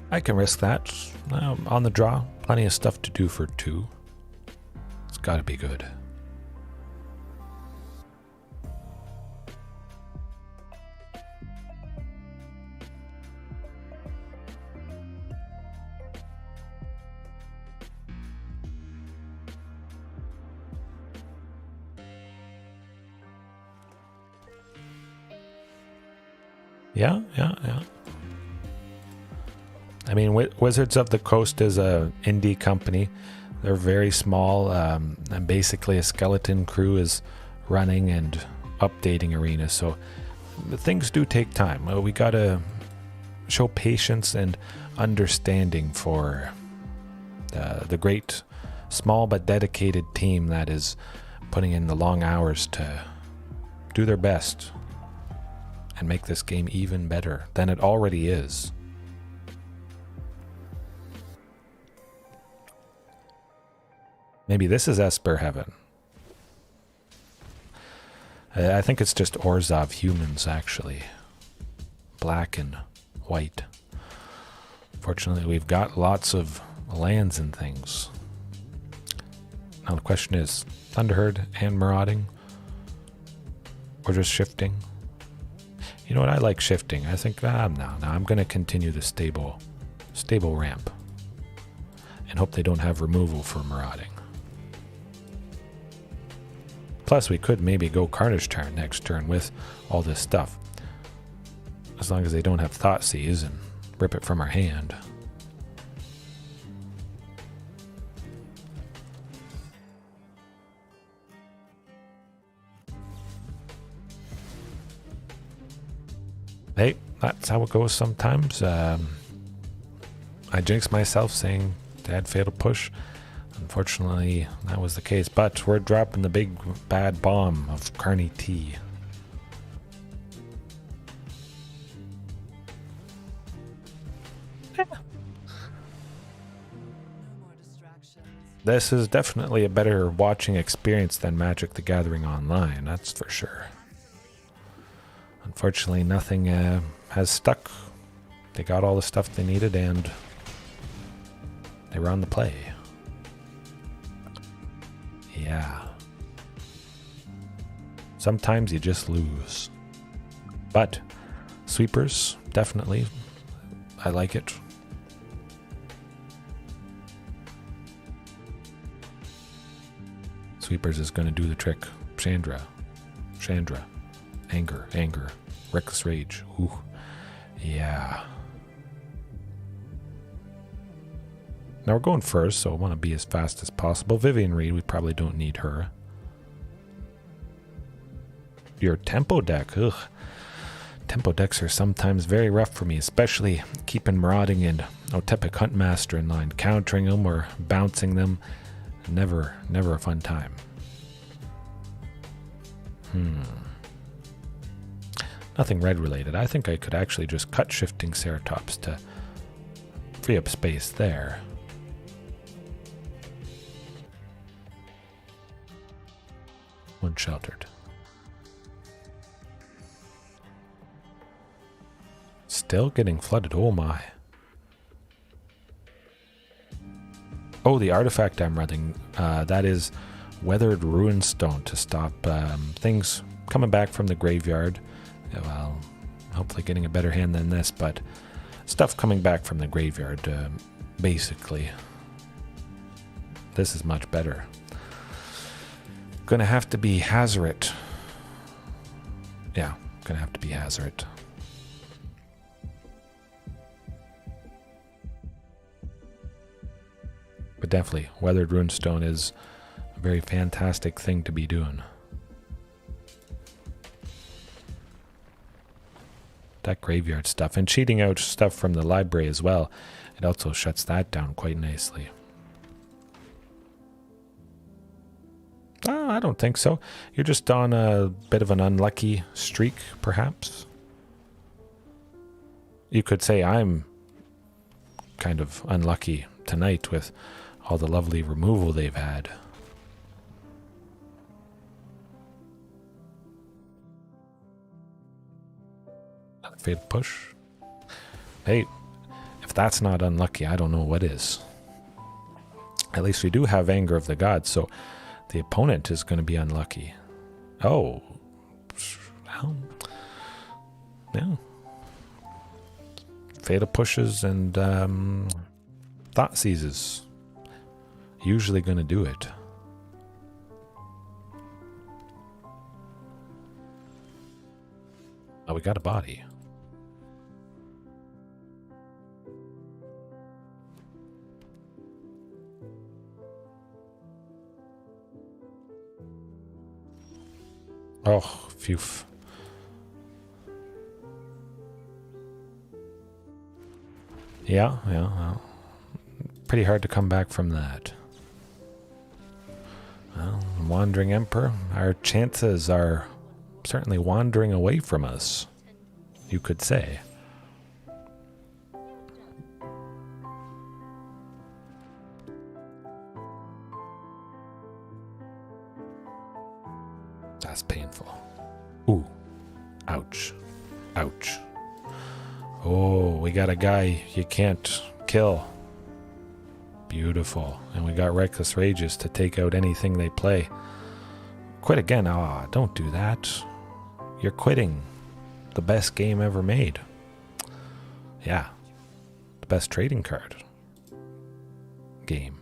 S1: I can risk that. On the draw, plenty of stuff to do for 2. It's got to be good. Yeah. I mean, Wizards of the Coast is a indie company. They're very small, and basically a skeleton crew is running and updating arenas. So things do take time. We gotta show patience and understanding for the great, small but dedicated team that is putting in the long hours to do their best and make this game even better than it already is. Maybe this is Esper Heaven. I think it's just Orzhov humans, actually. Black and white. Fortunately, we've got lots of lands and things. Now the question is, Thunderherd and Marauding? Or just Shifting? You know what, I like Shifting. I think, no, I'm going to continue the stable ramp. And hope they don't have removal for Marauding. Plus, we could maybe go Carnage Tyrant next turn with all this stuff. As long as they don't have Thoughtseize and rip it from our hand. Hey, that's how it goes sometimes. I jinxed myself saying to add Fatal Push. Unfortunately, that was the case, but we're dropping the big bad bomb of Carnage T. This is definitely a better watching experience than Magic the Gathering Online, that's for sure. Unfortunately, nothing has stuck. They got all the stuff they needed and they were on the play. Yeah. Sometimes you just lose. But sweepers, definitely. I like it. Sweepers is going to do the trick. Chandra. Anger. Reckless Rage. Ooh. Yeah. Now we're going first, so I want to be as fast as possible. Vivien Reid, we probably don't need her. Your tempo deck, ugh. Tempo decks are sometimes very rough for me, especially keeping Marauding and Otepec Huntmaster in line. Countering them or bouncing them, never a fun time. Nothing red related. I think I could actually just cut Shifting Ceratops to free up space there. One sheltered. Still getting flooded. Oh my. Oh, the artifact I'm running. That is Weathered Runestone to stop things coming back from the graveyard. Well, hopefully getting a better hand than this, but stuff coming back from the graveyard, basically. This is much better. Gonna have to be Hazoret. Yeah, gonna have to be Hazoret. But definitely, Weathered Runestone is a very fantastic thing to be doing. That graveyard stuff, and cheating out stuff from the library as well, it also shuts that down quite nicely. I don't think so. You're just on a bit of an unlucky streak, perhaps. You could say I'm kind of unlucky tonight with all the lovely removal they've had. Fatal push. Hey, if that's not unlucky, I don't know what is. At least we do have Anger of the Gods, so the opponent is going to be unlucky. Oh. Well. Yeah. Fatal pushes and Thought Seizes. Usually going to do it. Oh, we got a body. Oh, phew. Yeah, well, pretty hard to come back from that. Well, Wandering Emperor, our chances are certainly wandering away from us, you could say. That's painful. Ooh. Ouch. Ouch. Oh, we got a guy you can't kill. Beautiful. And we got Reckless Rages to take out anything they play. Quit again. Ah, don't do that. You're quitting the best game ever made. Yeah. The best trading card game.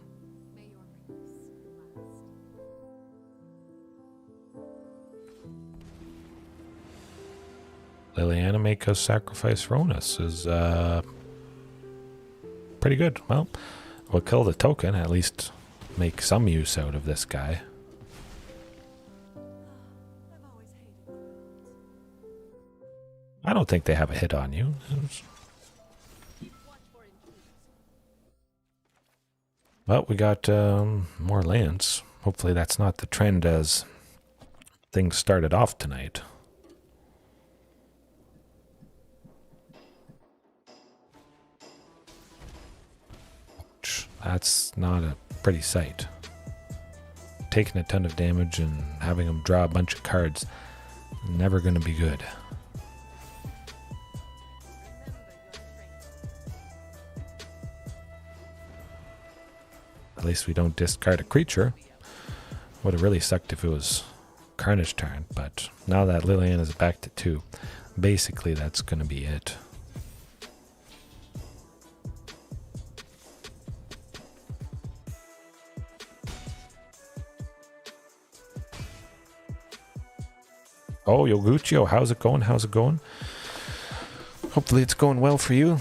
S1: Liliana make us sacrifice Rhonas is pretty good. Well, we'll kill the token, at least make some use out of this guy. I don't think they have a hit on you. Well, we got more lands. Hopefully that's not the trend as things started off tonight. That's not a pretty sight. Taking a ton of damage and having them draw a bunch of cards, never going to be good. At least we don't discard a creature. Would have really sucked if it was Carnage Tyrant, but now that Liliana is back to 2, basically that's going to be it. Oh, Yoguchio, how's it going? How's it going? Hopefully it's going well for you.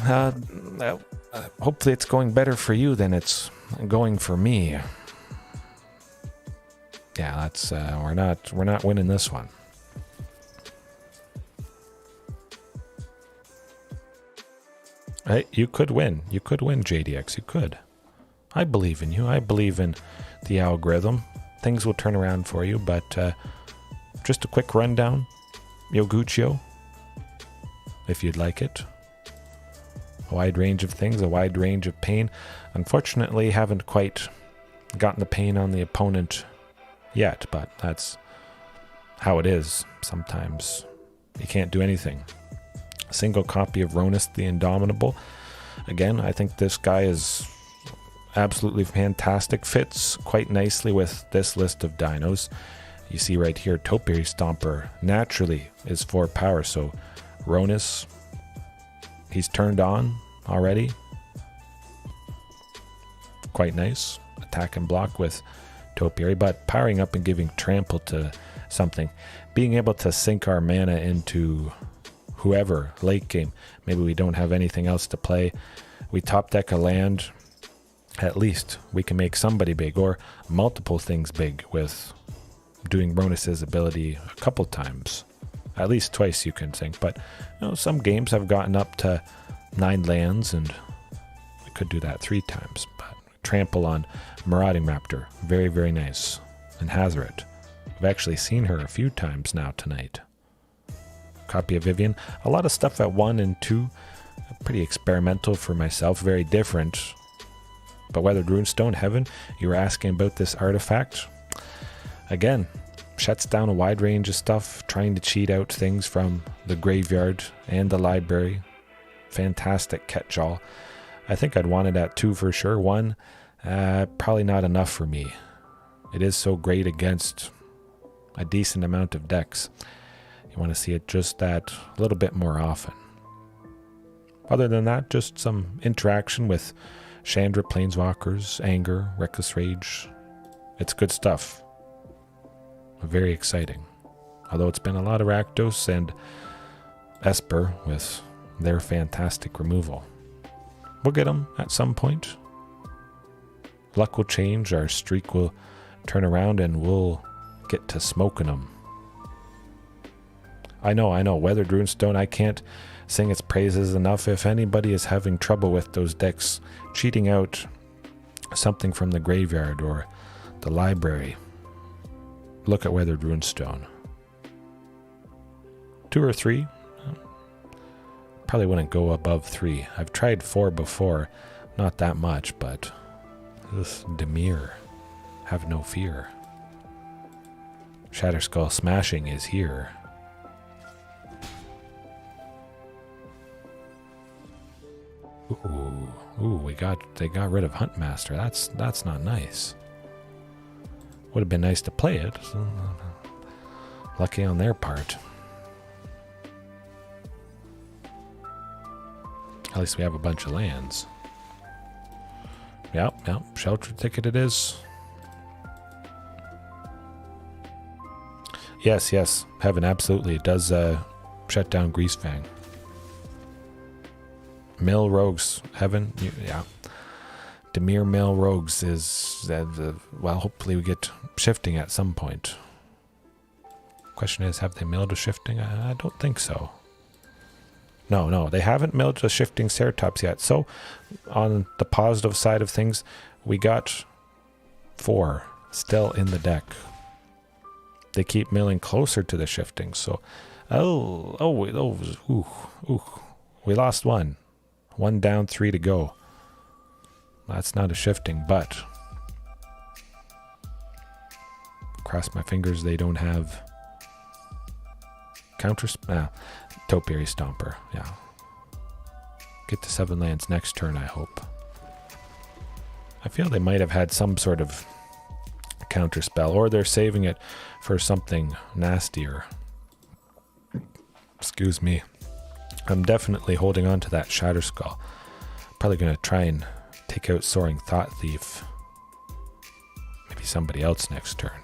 S1: Hopefully it's going better for you than it's going for me. Yeah, that's we're not winning this one. Hey, you could win. You could win, JDX. You could. I believe in you. I believe in the algorithm. Things will turn around for you, but just a quick rundown. Yoguchio, if you'd like it. A wide range of things, a wide range of pain. Unfortunately, haven't quite gotten the pain on the opponent yet, but that's how it is. Sometimes you can't do anything. A single copy of Rhonas the Indomitable. Again, I think this guy is absolutely fantastic. Fits quite nicely with this list of dinos. You see right here, Topiary Stomper naturally is 4 power, so Rhonas, he's turned on already. Quite nice. Attack and block with Topiary, but powering up and giving trample to something. Being able to sink our mana into whoever late game. Maybe we don't have anything else to play. We top deck a land. At least we can make somebody big or multiple things big with doing Rhonas' ability a couple times. At least twice you can think, but you know, some games have gotten up to 9 lands and we could do that 3 times. But trample on Marauding Raptor, very, very nice. And Hazoret. I've actually seen her a few times now tonight. Copy of Vivien. A lot of stuff at 1 and 2. Pretty experimental for myself, very different. But Weathered Runestone, Heaven, you were asking about this artifact. Again, shuts down a wide range of stuff, trying to cheat out things from the graveyard and the library. Fantastic catch-all. I think I'd want it at 2 for sure. 1, probably not enough for me. It is so great against a decent amount of decks. You want to see it just that a little bit more often. Other than that, just some interaction with Chandra, Planeswalkers, Anger, Reckless Rage. It's good stuff. Very exciting. Although it's been a lot of Rakdos and Esper with their fantastic removal. We'll get them at some point. Luck will change, our streak will turn around, and we'll get to smoking them. I know. Weathered Runestone, I can't sing its praises enough. If anybody is having trouble with those decks, cheating out something from the graveyard or the library, look at Weathered Runestone. 2 or 3? Probably wouldn't go above 3. I've tried 4 before. Not that much, but this Dimir, have no fear. Shatterskull Smashing is here. Ooh, they got rid of Huntmaster. That's not nice. Would have been nice to play it. Lucky on their part. At least we have a bunch of lands. Yep, Sheltered Thicket it is. Yes, Heaven, absolutely. It does shut down Greasefang. Mill Rogues, Heaven, yeah. Dimir Mill Rogues is, well, hopefully we get Shifting at some point. Question is, have they milled a Shifting? I don't think so. No, they haven't milled a Shifting Ceratops yet. So, on the positive side of things, we got 4 still in the deck. They keep milling closer to the Shifting, so... We lost 1. 1 down, 3 to go. That's not a Shifting, but... Cross my fingers they don't have... Topiary Stomper, yeah. Get to 7 lands next turn, I hope. I feel they might have had some sort of counter spell, or they're saving it for something nastier. Excuse me. I'm definitely holding on to that Shatterskull. Probably going to try and take out Soaring Thought Thief. Maybe somebody else next turn.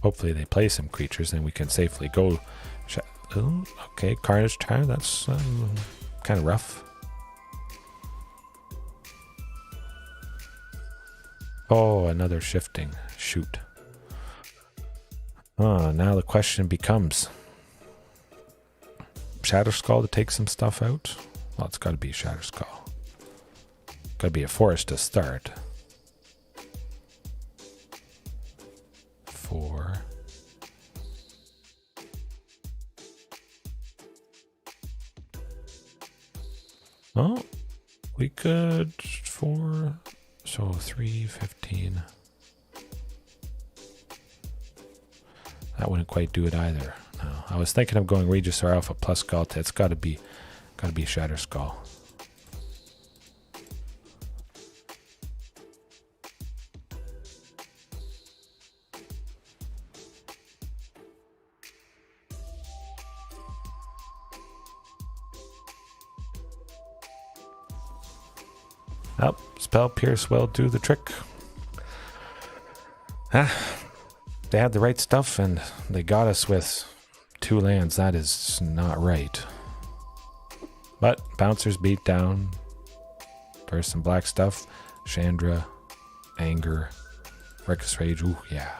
S1: Hopefully they play some creatures and we can safely go. Okay, Carnage Tyrant, that's kind of rough. Oh, another Shifting. Shoot. Now the question becomes... Shatterskull to take some stuff out? Well, it's got to be Shatterskull. Got to be a forest to start. 4. Oh, we could 4, so 3, 15. That wouldn't quite do it either. No, I was thinking of going Regisaur Alpha plus Ghalta. It's got to be Shatterskull. Spell Pierce will do the trick. They had the right stuff and they got us with 2 lands. That is not right. But Bouncers Beatdown. There's some black stuff. Chandra, Anger, Reckless Rage. Oh yeah.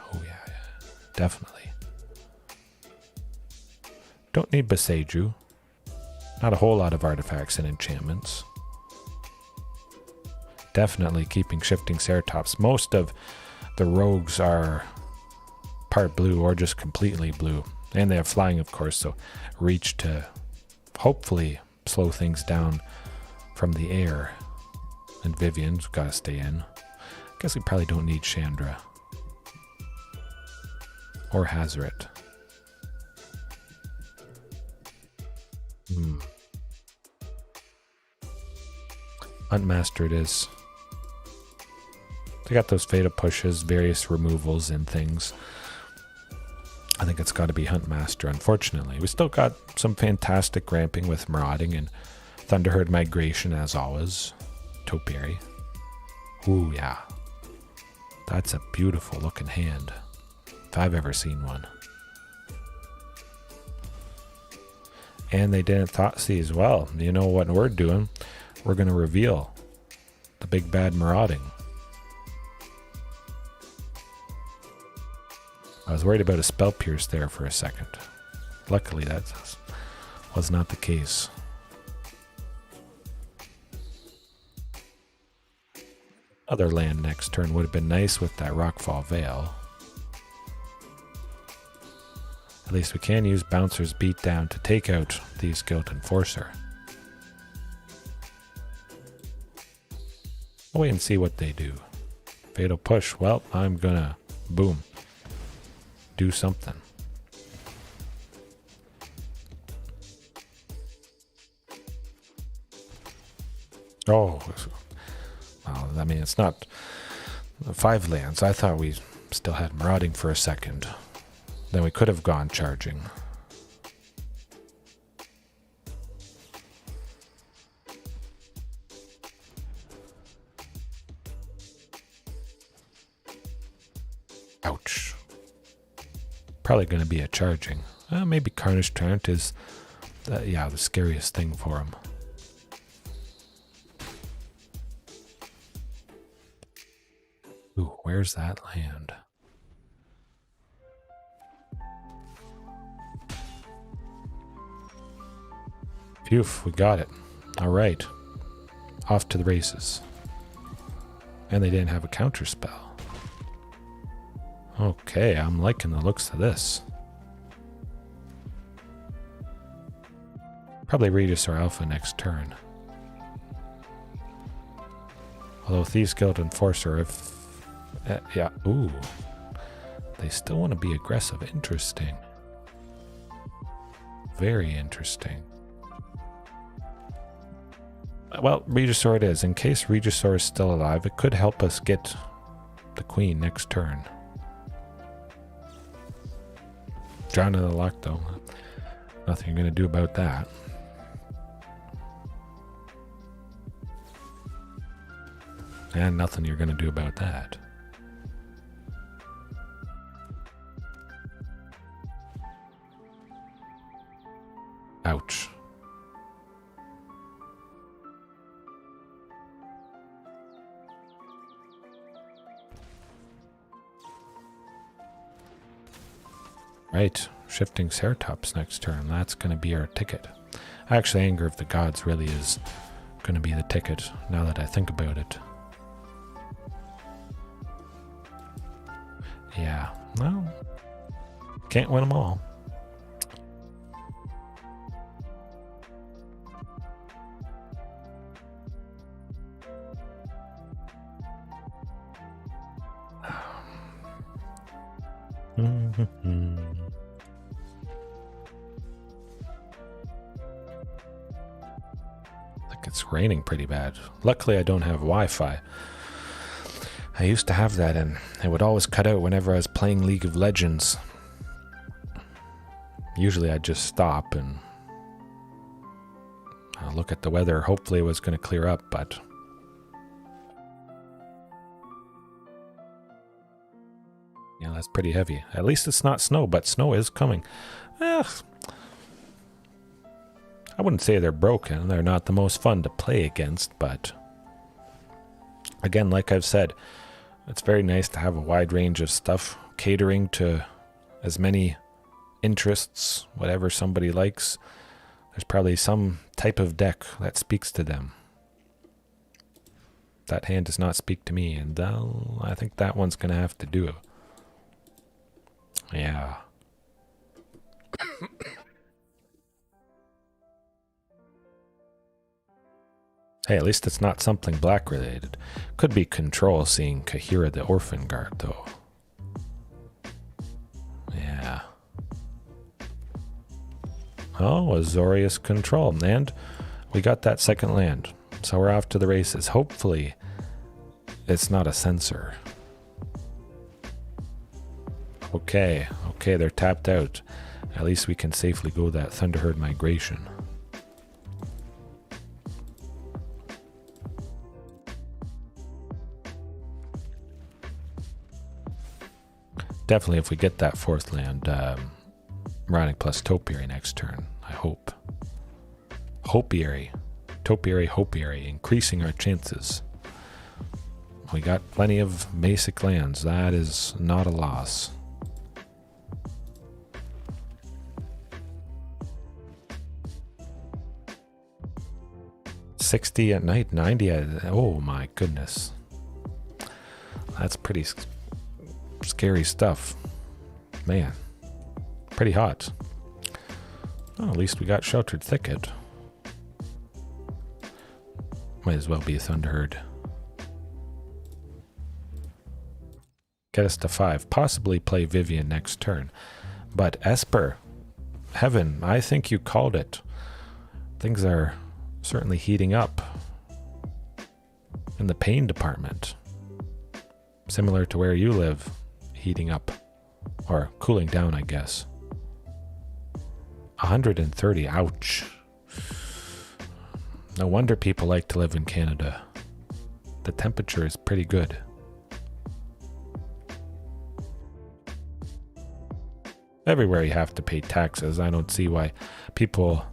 S1: Definitely. Don't need Boseiju. Not a whole lot of artifacts and enchantments. Definitely keeping Shifting Ceratops. Most of the rogues are part blue or just completely blue. And they have flying, of course, so reach to hopefully slow things down from the air. And Vivien's got to stay in. Guess we probably don't need Chandra. Or Hazoret. Huntmaster it is. They got those Veda pushes, various removals and things. I think it's got to be Huntmaster, unfortunately. We still got some fantastic ramping with Marauding and Thunderherd Migration, as always. Topiary. Ooh, yeah. That's a beautiful looking hand. If I've ever seen one. And they didn't Thoughtseize as well. You know what we're doing? We're going to reveal the big bad Marauding. I was worried about a Spell Pierce there for a second. Luckily, that was not the case. Other land next turn would have been nice with that Rockfall Vale. At least we can use Bouncer's Beatdown to take out the Skeleton Enforcer. I'll wait and see what they do. Fatal Push. Well, I'm gonna, boom, do something. Oh, well, I mean, it's not 5 lands. I thought we still had Marauding for a second. Then we could have gone charging. Ouch. Probably going to be a charging. Maybe Carnage Tyrant is, the scariest thing for him. Ooh, where's that land? Phew, we got it. All right. Off to the races. And they didn't have a counter spell. Okay, I'm liking the looks of this. Probably Regisaur Alpha next turn. Although Thieves Guild Enforcer, if... yeah, ooh. They still want to be aggressive. Interesting. Very interesting. Well, Regisaur it is. In case Regisaur is still alive, it could help us get the Queen next turn. Drown in the luck, though. Nothing you're going to do about that. And nothing you're going to do about that. Ouch. Right, Shifting Ceratops next turn. That's going to be our ticket. Actually, Anger of the Gods really is going to be the ticket, now that I think about it. Yeah, well, can't win them all. It's raining pretty bad. Luckily, I don't have Wi-Fi. I used to have that, and it would always cut out whenever I was playing League of Legends. Usually, I'd just stop and look at the weather. Hopefully, it was going to clear up, but yeah, that's pretty heavy. At least it's not snow, but snow is coming. I wouldn't say they're broken. They're not the most fun to play against, but again, like I've said, it's very nice to have a wide range of stuff catering to as many interests, whatever somebody likes. There's probably some type of deck that speaks to them. That hand does not speak to me, and I think that one's going to have to do it. Yeah. Hey, at least it's not something black related. Could be Control, seeing Kahira the Orphan Guard, though. Yeah. Oh, Azorius Control. And we got that second land. So we're off to the races. Hopefully, it's not a censor. Okay, they're tapped out. At least we can safely go that Thunderherd Migration. Definitely, if we get that fourth land, Marauding plus Topiary next turn, I hope. Topiary, increasing our chances. We got plenty of basic lands. That is not a loss. 60 at night, 90 at... Oh my goodness. That's pretty scary stuff. Man. Pretty hot. Well, at least we got Sheltered Thicket. Might as well be a Thunderherd. Get us to 5. Possibly play Vivien next turn. But Esper, Heaven, I think you called it. Things are certainly heating up in the pain department. Similar to where you live, heating up. Or cooling down, I guess. 130, ouch. No wonder people like to live in Canada. The temperature is pretty good. Everywhere you have to pay taxes. I don't see why people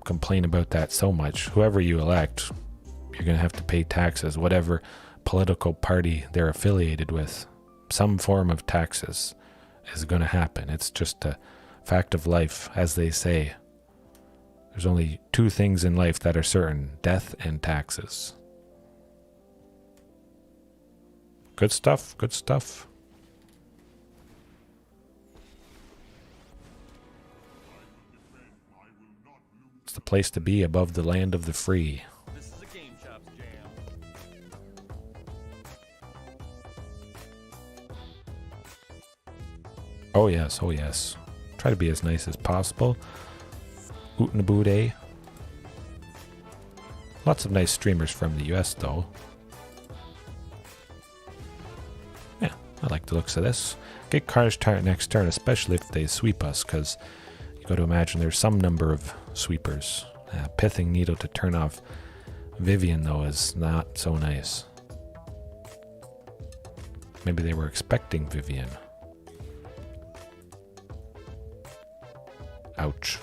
S1: complain about that so much. Whoever you elect, you're going to have to pay taxes, whatever political party they're affiliated with. Some form of taxes is going to happen. It's just a fact of life, as they say. There's only 2 things in life that are certain: death and taxes. Good stuff, good stuff. It's the place to be, above the land of the free.
S3: This is a Game Chops jam.
S1: Oh yes, oh yes. Try to be as nice as possible. Ootnaboot. Lots of nice streamers from the US though. Yeah, I like the looks of this. Get Carnage Tyrant next turn, especially if they sweep us, because you got to imagine there's some number of sweepers. Pithing Needle to turn off Vivien though is not so nice. Maybe they were expecting Vivien. Ouch.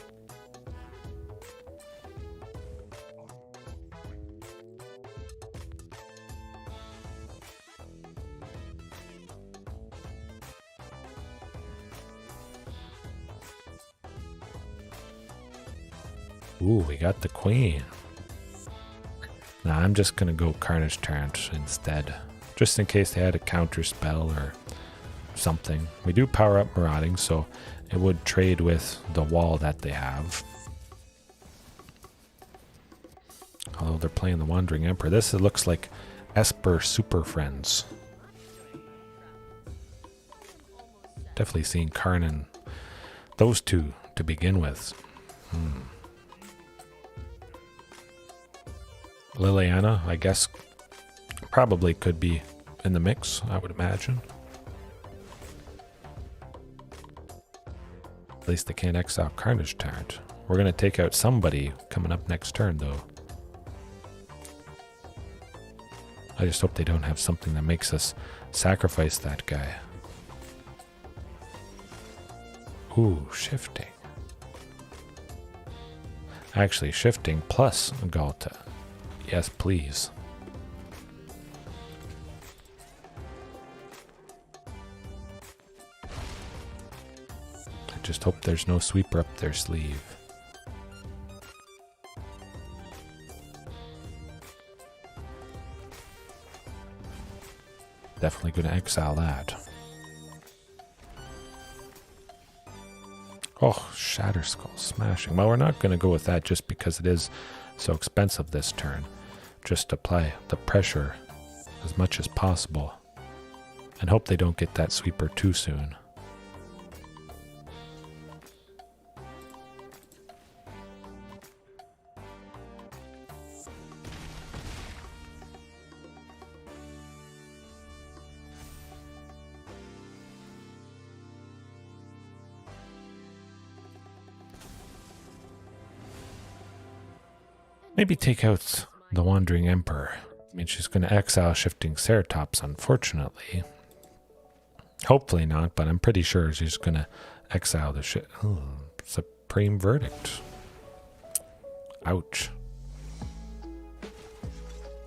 S1: Ooh, we got the Queen. Nah, I'm just gonna go Carnage Tyrant instead. Just in case they had a counter spell or something. We do power up Marauding, so it would trade with the wall that they have. Although they're playing the Wandering Emperor. This looks like Esper Super Friends. Definitely seeing Karn and those two to begin with. Liliana, I guess, probably could be in the mix, I would imagine. At least they can't exile Carnage Tyrant. We're going to take out somebody coming up next turn, though. I just hope they don't have something that makes us sacrifice that guy. Ooh, Shifting. Actually, Shifting plus Ghalta. Yes, please. I just hope there's no sweeper up their sleeve. Definitely going to exile that. Oh, Shatterskull Smashing. Well, we're not going to go with that just because it is so expensive this turn. Just apply the pressure as much as possible and hope they don't get that sweeper too soon. Maybe take out the Wandering Emperor. I mean, she's going to exile Shifting Ceratops, unfortunately. Hopefully not, but I'm pretty sure she's going to exile the shit. Oh, Supreme Verdict. Ouch.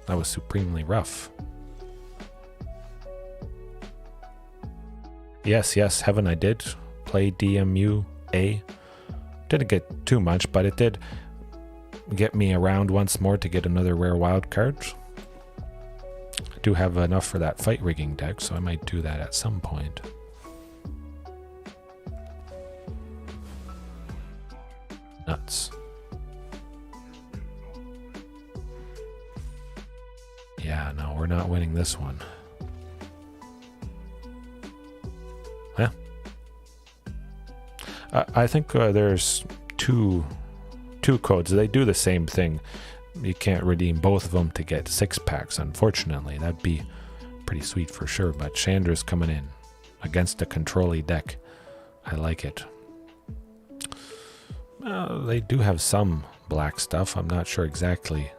S1: That was supremely rough. Yes, Heaven, I did play DMUA. Didn't get too much, but it did get me around once more to get another rare wild card. I do have enough for that fight rigging deck, so I might do that at some point. Nuts. Yeah, no, we're not winning this one. Yeah. I think there's two codes. They do the same thing. You can't redeem both of them to get 6 packs, unfortunately. That'd be pretty sweet for sure, but Chandra's coming in against a control-y deck. I like it. They do have some black stuff. I'm not sure exactly,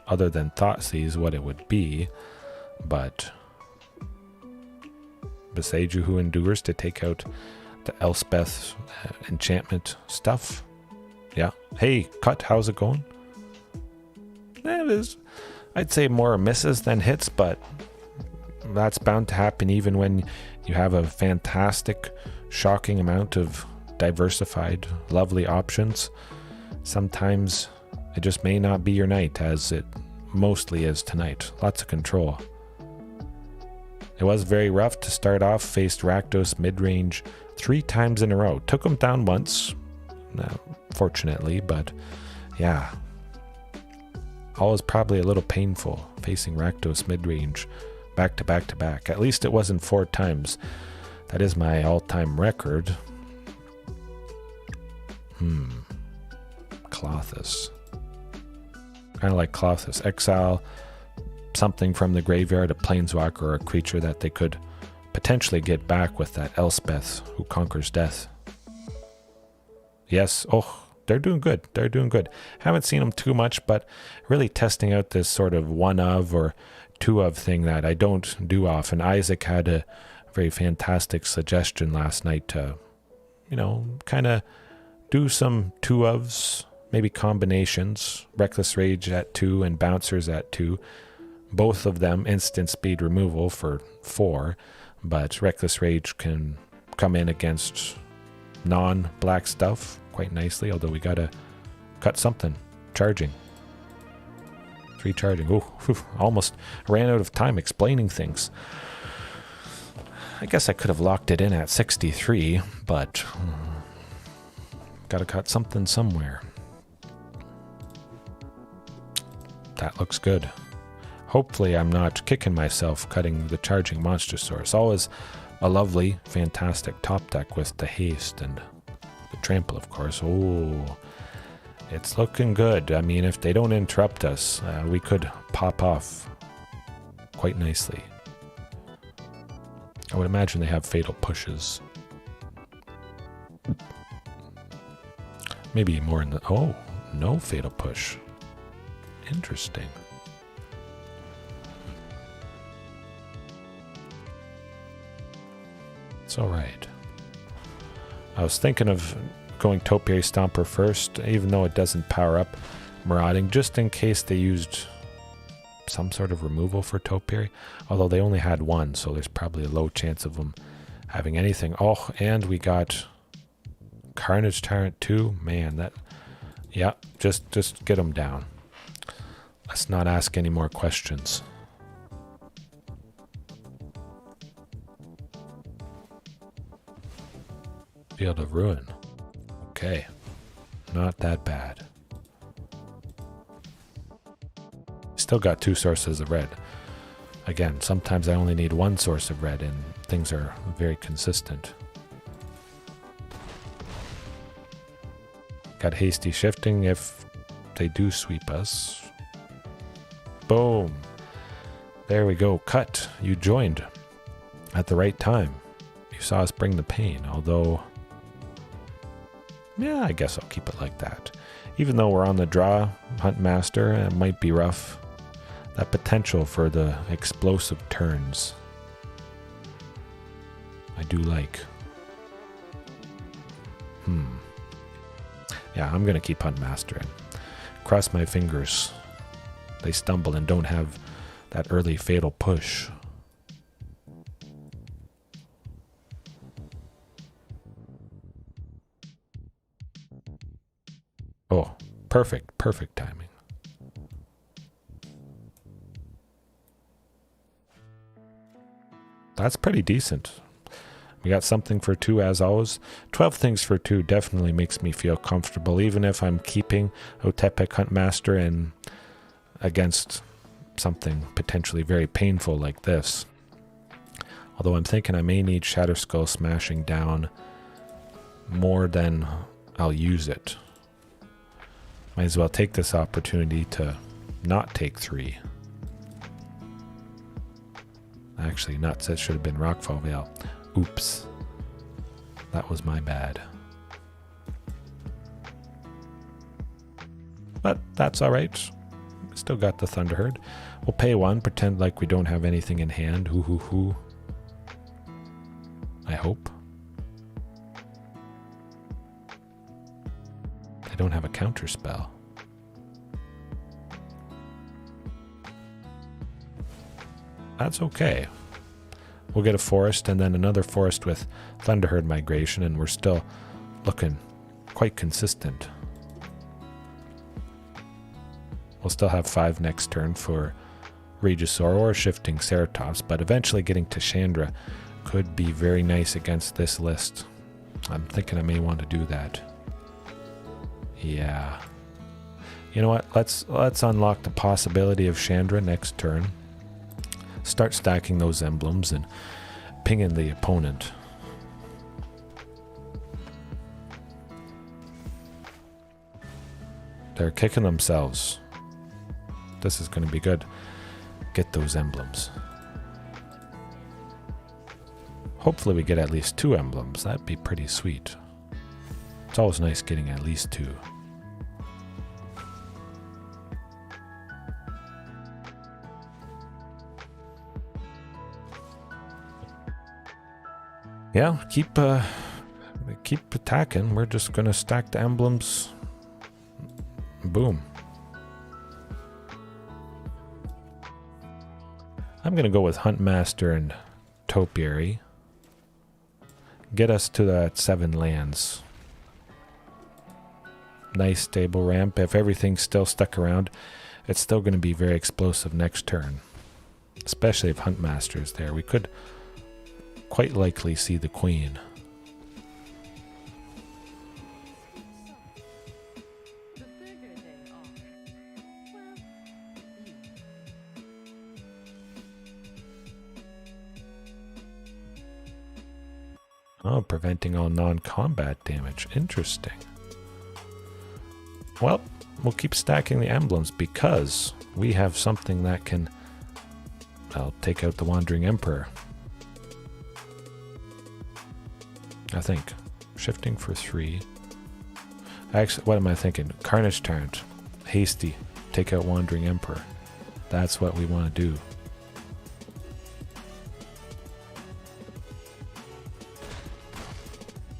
S1: other than Thoughtseize, what it would be, but Boseiju who endures to take out the Elspeth enchantment stuff. Yeah. Hey, Cut, how's it going? It is, I'd say, more misses than hits, but that's bound to happen even when you have a fantastic, shocking amount of diversified, lovely options. Sometimes it just may not be your night, as it mostly is tonight. Lots of control. It was very rough to start off. Faced Rakdos mid-range 3 times in a row. Took him down once, fortunately, but yeah. Always probably a little painful facing Rakdos mid-range back to back to back. At least it wasn't 4 times. That is my all-time record. Klothys. Kind of like Klothys. Exile something from the graveyard, a planeswalker or a creature that they could potentially get back with that Elspeth who conquers death. Yes, oh, they're doing good. They're doing good. Haven't seen them too much, but really testing out this sort of 1 of or 2 of thing that I don't do often. Isaac had a very fantastic suggestion last night to, kind of do some 2 ofs, maybe combinations. Reckless Rage at 2 and Bouncers at 2. Both of them instant speed removal for 4, but Reckless Rage can come in against non-black stuff quite nicely, although we gotta cut something. Charging. 3 charging. Ooh, almost ran out of time explaining things. I guess I could have locked it in at 63, but gotta cut something somewhere. That looks good. Hopefully I'm not kicking myself cutting the Charging Monstrosaur. It's always a lovely, fantastic top deck with the haste and the trample, of course. Oh, it's looking good. I mean, if they don't interrupt us, we could pop off quite nicely. I would imagine they have fatal pushes. Maybe more in the... Oh, no fatal push. Interesting. It's alright. I was thinking of going Topiary Stomper first, even though it doesn't power up Marauding, just in case they used some sort of removal for Topiary. Although they only had 1, so there's probably a low chance of them having anything. Oh, and we got Carnage Tyrant too. Man, that... Yeah, just get them down. Let's not ask any more questions. Field of Ruin. Okay. Not that bad. Still got 2 sources of red. Again, sometimes I only need 1 source of red and things are very consistent. Got hasty shifting if they do sweep us. Boom. There we go. Cut. You joined at the right time. You saw us bring the pain, although... Yeah, I guess I'll keep it like that. Even though we're on the draw, Huntmaster, it might be rough. That potential for the explosive turns, I do like. Yeah, I'm going to keep Huntmaster in. Cross my fingers. They stumble and don't have that early fatal push. Oh, Perfect timing. That's pretty decent. We got something for 2 as always. 12 things for 2 definitely makes me feel comfortable, even if I'm keeping Otepec Huntmaster and against something potentially very painful like this. Although I'm thinking I may need Shatterskull Smashing down more than I'll use it. Might as well take this opportunity to not take 3. Actually, nuts. That should have been Rockfall Vale. Oops. That was my bad. But that's alright. Still got the Thunderherd. We'll pay 1, pretend like we don't have anything in hand. Hoo hoo hoo. I hope. I don't have a counter spell. That's okay. We'll get a forest and then another forest with Thunderherd Migration, and we're still looking quite consistent. We'll still have 5 next turn for Regisaur or Shifting Ceratops, but eventually getting to Chandra could be very nice against this list. I'm thinking I may want to do that. Yeah. You know what? Let's unlock the possibility of Chandra next turn. Start stacking those emblems and pinging the opponent. They're kicking themselves. This is going to be good. Get those emblems. Hopefully we get at least 2 emblems. That'd be pretty sweet. It's always nice getting at least 2. Yeah, keep attacking. We're just gonna stack the emblems. Boom. I'm gonna go with Huntmaster and Topiary. Get us to that 7 lands. Nice stable ramp. If everything's still stuck around, it's still gonna be very explosive next turn. Especially if Huntmaster is there. We could quite likely see the Queen. Oh, preventing all non-combat damage. Interesting. Well, we'll keep stacking the emblems because we have something that can... I'll take out the Wandering Emperor. I think. Shifting for 3. Actually, what am I thinking? Carnage Tyrant. Hasty. Take out Wandering Emperor. That's what we want to do.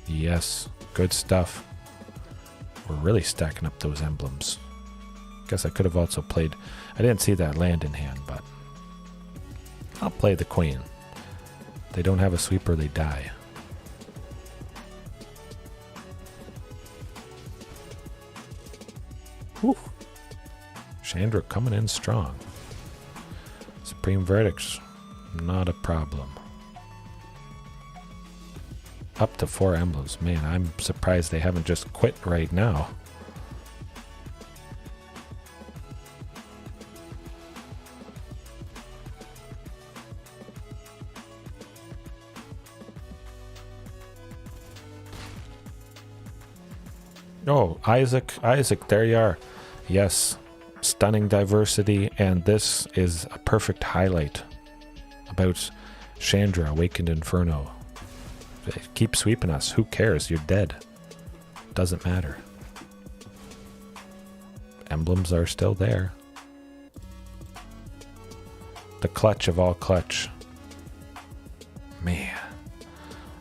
S1: Yes. Good stuff. We're really stacking up those emblems. Guess I could have also played... I didn't see that land in hand, but... I'll play the Queen. They don't have a sweeper, they die. Whew. Chandra coming in strong. Supreme Verdict's not a problem. Up to 4 emblems. Man, I'm surprised they haven't just quit right now. Oh, Isaac, there you are. Yes, stunning diversity, and this is a perfect highlight about Chandra, Awakened Inferno. Keep sweeping us. Who cares? You're dead. Doesn't matter. Emblems are still there. The clutch of all clutch. Man.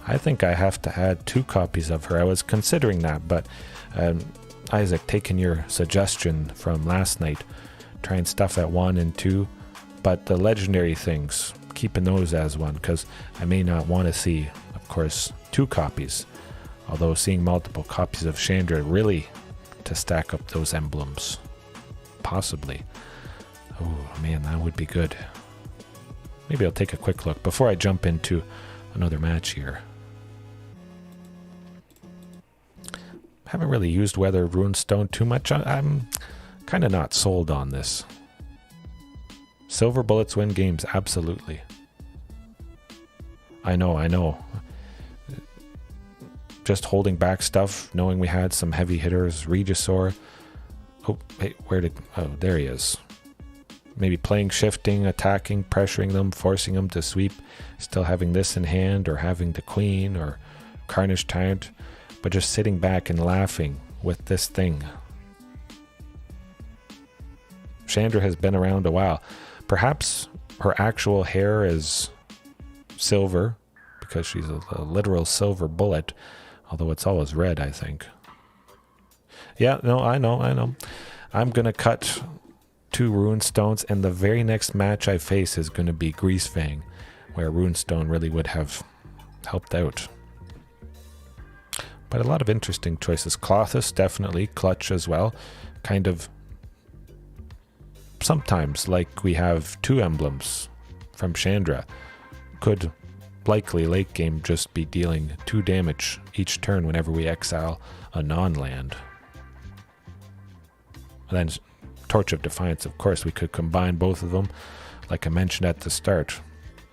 S1: I think I have to add 2 copies of her. I was considering that, but Isaac, taking your suggestion from last night, try and stuff at 1 and 2, but the legendary things, keeping those as 1, because I may not want to see, of course, 2 copies. Although seeing multiple copies of Chandra really to stack up those emblems. Possibly. Oh man, that would be good. Maybe I'll take a quick look before I jump into another match here. Haven't really used Weathered Runestone too much. I'm kind of not sold on this. Silver bullets win games, absolutely. I know. Just holding back stuff, knowing we had some heavy hitters. Regisaur. Oh, hey, oh, there he is. Maybe playing shifting, attacking, pressuring them, forcing them to sweep. Still having this in hand, or having the Queen, or Carnage Tyrant. But just sitting back and laughing with this thing. Chandra has been around a while. Perhaps her actual hair is silver, because she's a literal silver bullet. Although it's always red, I think. Yeah, no, I know. I'm going to cut 2 Runestones, and the very next match I face is going to be Greasefang, where Runestone really would have helped out. But a lot of interesting choices. Clothis, definitely. Clutch as well. Kind of sometimes, like we have 2 emblems from Chandra. Could likely late game just be dealing 2 damage each turn whenever we exile a non-land. And then Torch of Defiance, of course, we could combine both of them, like I mentioned at the start.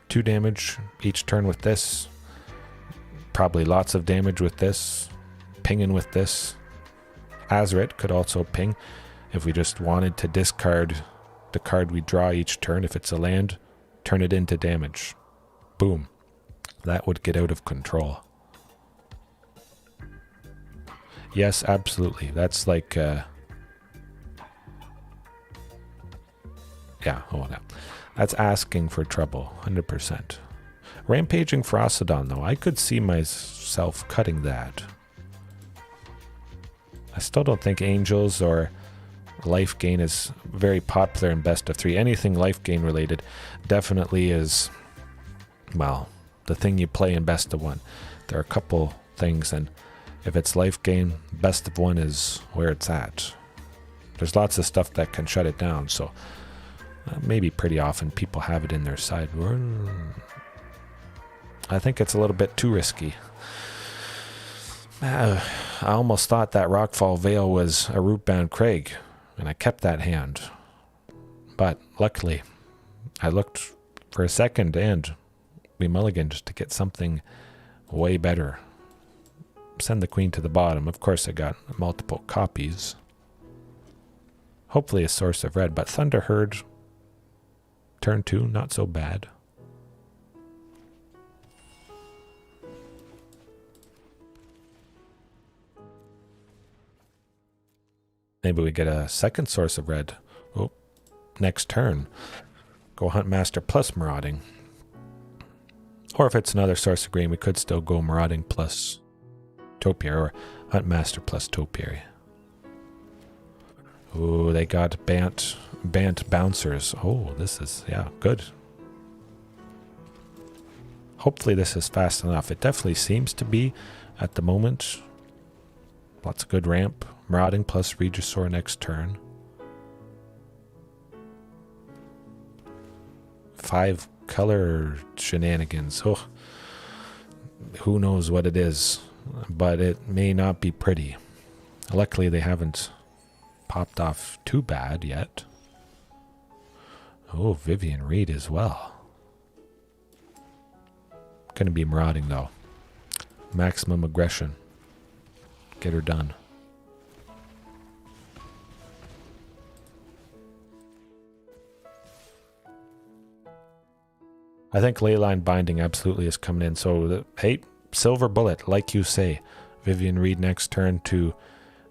S1: 2 damage each turn with this. Probably lots of damage with this. Pinging with this. Hazoret could also ping if we just wanted to discard the card we draw each turn. If it's a land, turn it into damage. Boom. That would get out of control. Yes, absolutely. That's like... yeah, oh no. That's asking for trouble, 100%. Rampaging Ferocidon, though, I could see myself cutting that. I still don't think Angels or Life Gain is very popular in best of 3. Anything Life Gain related definitely is, well, the thing you play in best of 1. There are a couple things, and if it's Life Gain, best of 1 is where it's at. There's lots of stuff that can shut it down, so maybe pretty often people have it in their sideboard. I think it's a little bit too risky. I almost thought that Rockfall Vale was a Rootbound Crag, and I kept that hand. But luckily, I looked for a second and we mulliganed just to get something way better. Send the Queen to the bottom. Of course, I got multiple copies. Hopefully a source of red, but Thunderherd, turn 2, not so bad. Maybe we get a second source of red. Oh, next turn. Go Huntmaster plus Marauding. Or if it's another source of green, we could still go Marauding plus Topiary, or Huntmaster plus Topiary. Oh, they got Bant Bouncers. Oh, this is, yeah, good. Hopefully this is fast enough. It definitely seems to be at the moment. Lots of good ramp. Marauding plus Regisaur next turn. 5 color shenanigans. Oh, who knows what it is, but it may not be pretty. Luckily they haven't popped off too bad yet. Oh, Vivien Reid as well. Gonna be Marauding though. Maximum aggression. Get her done. I think Leyline Binding absolutely is coming in. So, hey, Silver Bullet, like you say. Vivien Reid next turn to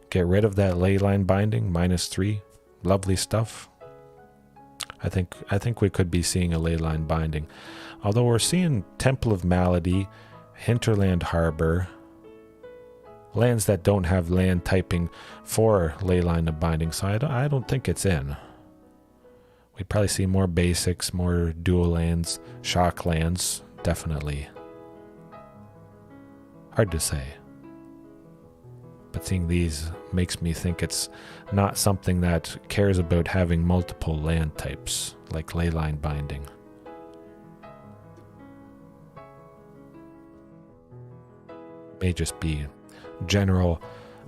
S1: get rid of that Leyline Binding, -3. Lovely stuff. I think we could be seeing a Leyline Binding. Although we're seeing Temple of Malady, Hinterland Harbor, lands that don't have land typing for Leyline of Binding, so I don't think it's in. We'd probably see more basics, more dual lands, shock lands, definitely. Hard to say. But seeing these makes me think it's not something that cares about having multiple land types, like Leyline Binding. May just be general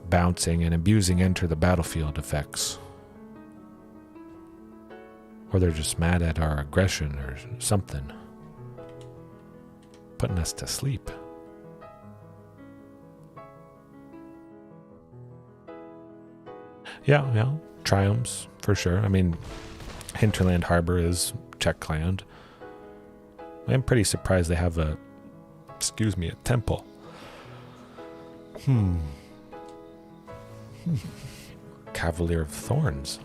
S1: bouncing and abusing enter the battlefield effects. Or they're just mad at our aggression or something. Putting us to sleep. Yeah, triumphs for sure. I mean, Hinterland Harbor is Czech land. I'm pretty surprised they have a temple. Cavalier of Thorns.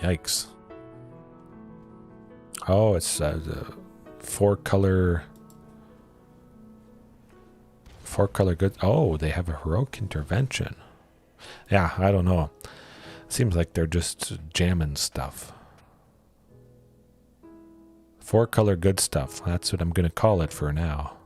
S1: Yikes. Oh, it's the four color good. Oh, they have a heroic intervention. Yeah, I don't know. Seems like they're just jamming stuff. 4-color good stuff. That's what I'm going to call it for now.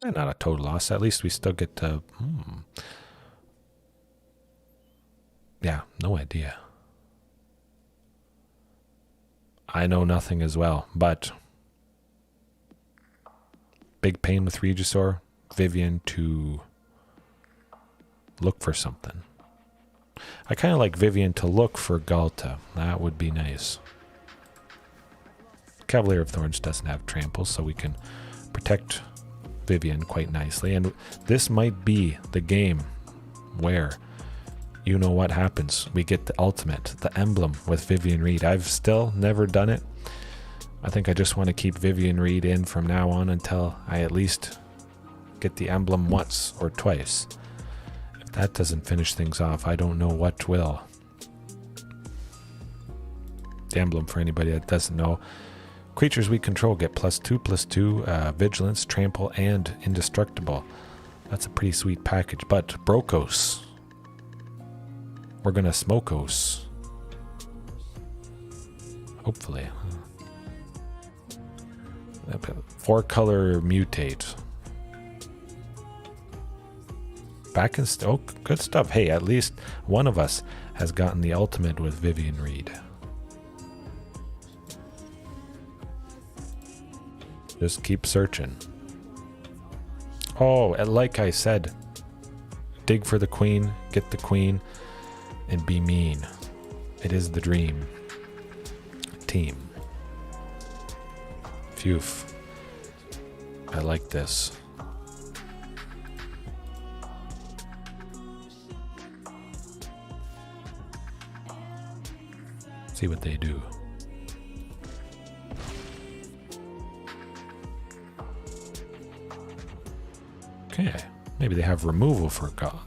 S1: And not a total loss. At least we still get to... Yeah, no idea. I know nothing as well, but... Big pain with Regisaur. Vivien to look for something. I kind of like Vivien to look for Ghalta. That would be nice. Cavalier of Thorns doesn't have trample, so we can protect Vivien quite nicely. And this might be the game where you know what happens. We get the ultimate, the emblem with Vivien Reid. I've still never done it. I think I just want to keep Vivien Reid in from now on until I at least get the emblem once or twice. If that doesn't finish things off, I don't know what will. The emblem, for anybody that doesn't know, creatures we control get +2/+2, vigilance, trample, and indestructible. That's a pretty sweet package. But Brokos, we're gonna smokos. Hopefully. 4-color mutate. Back in good stuff. Hey, at least one of us has gotten the ultimate with Vivien Reid. Just keep searching. Oh, and like I said, dig for the queen, get the queen, and be mean. It is the dream. Team. Phew. I like this. See what they do. Okay, maybe they have removal for God.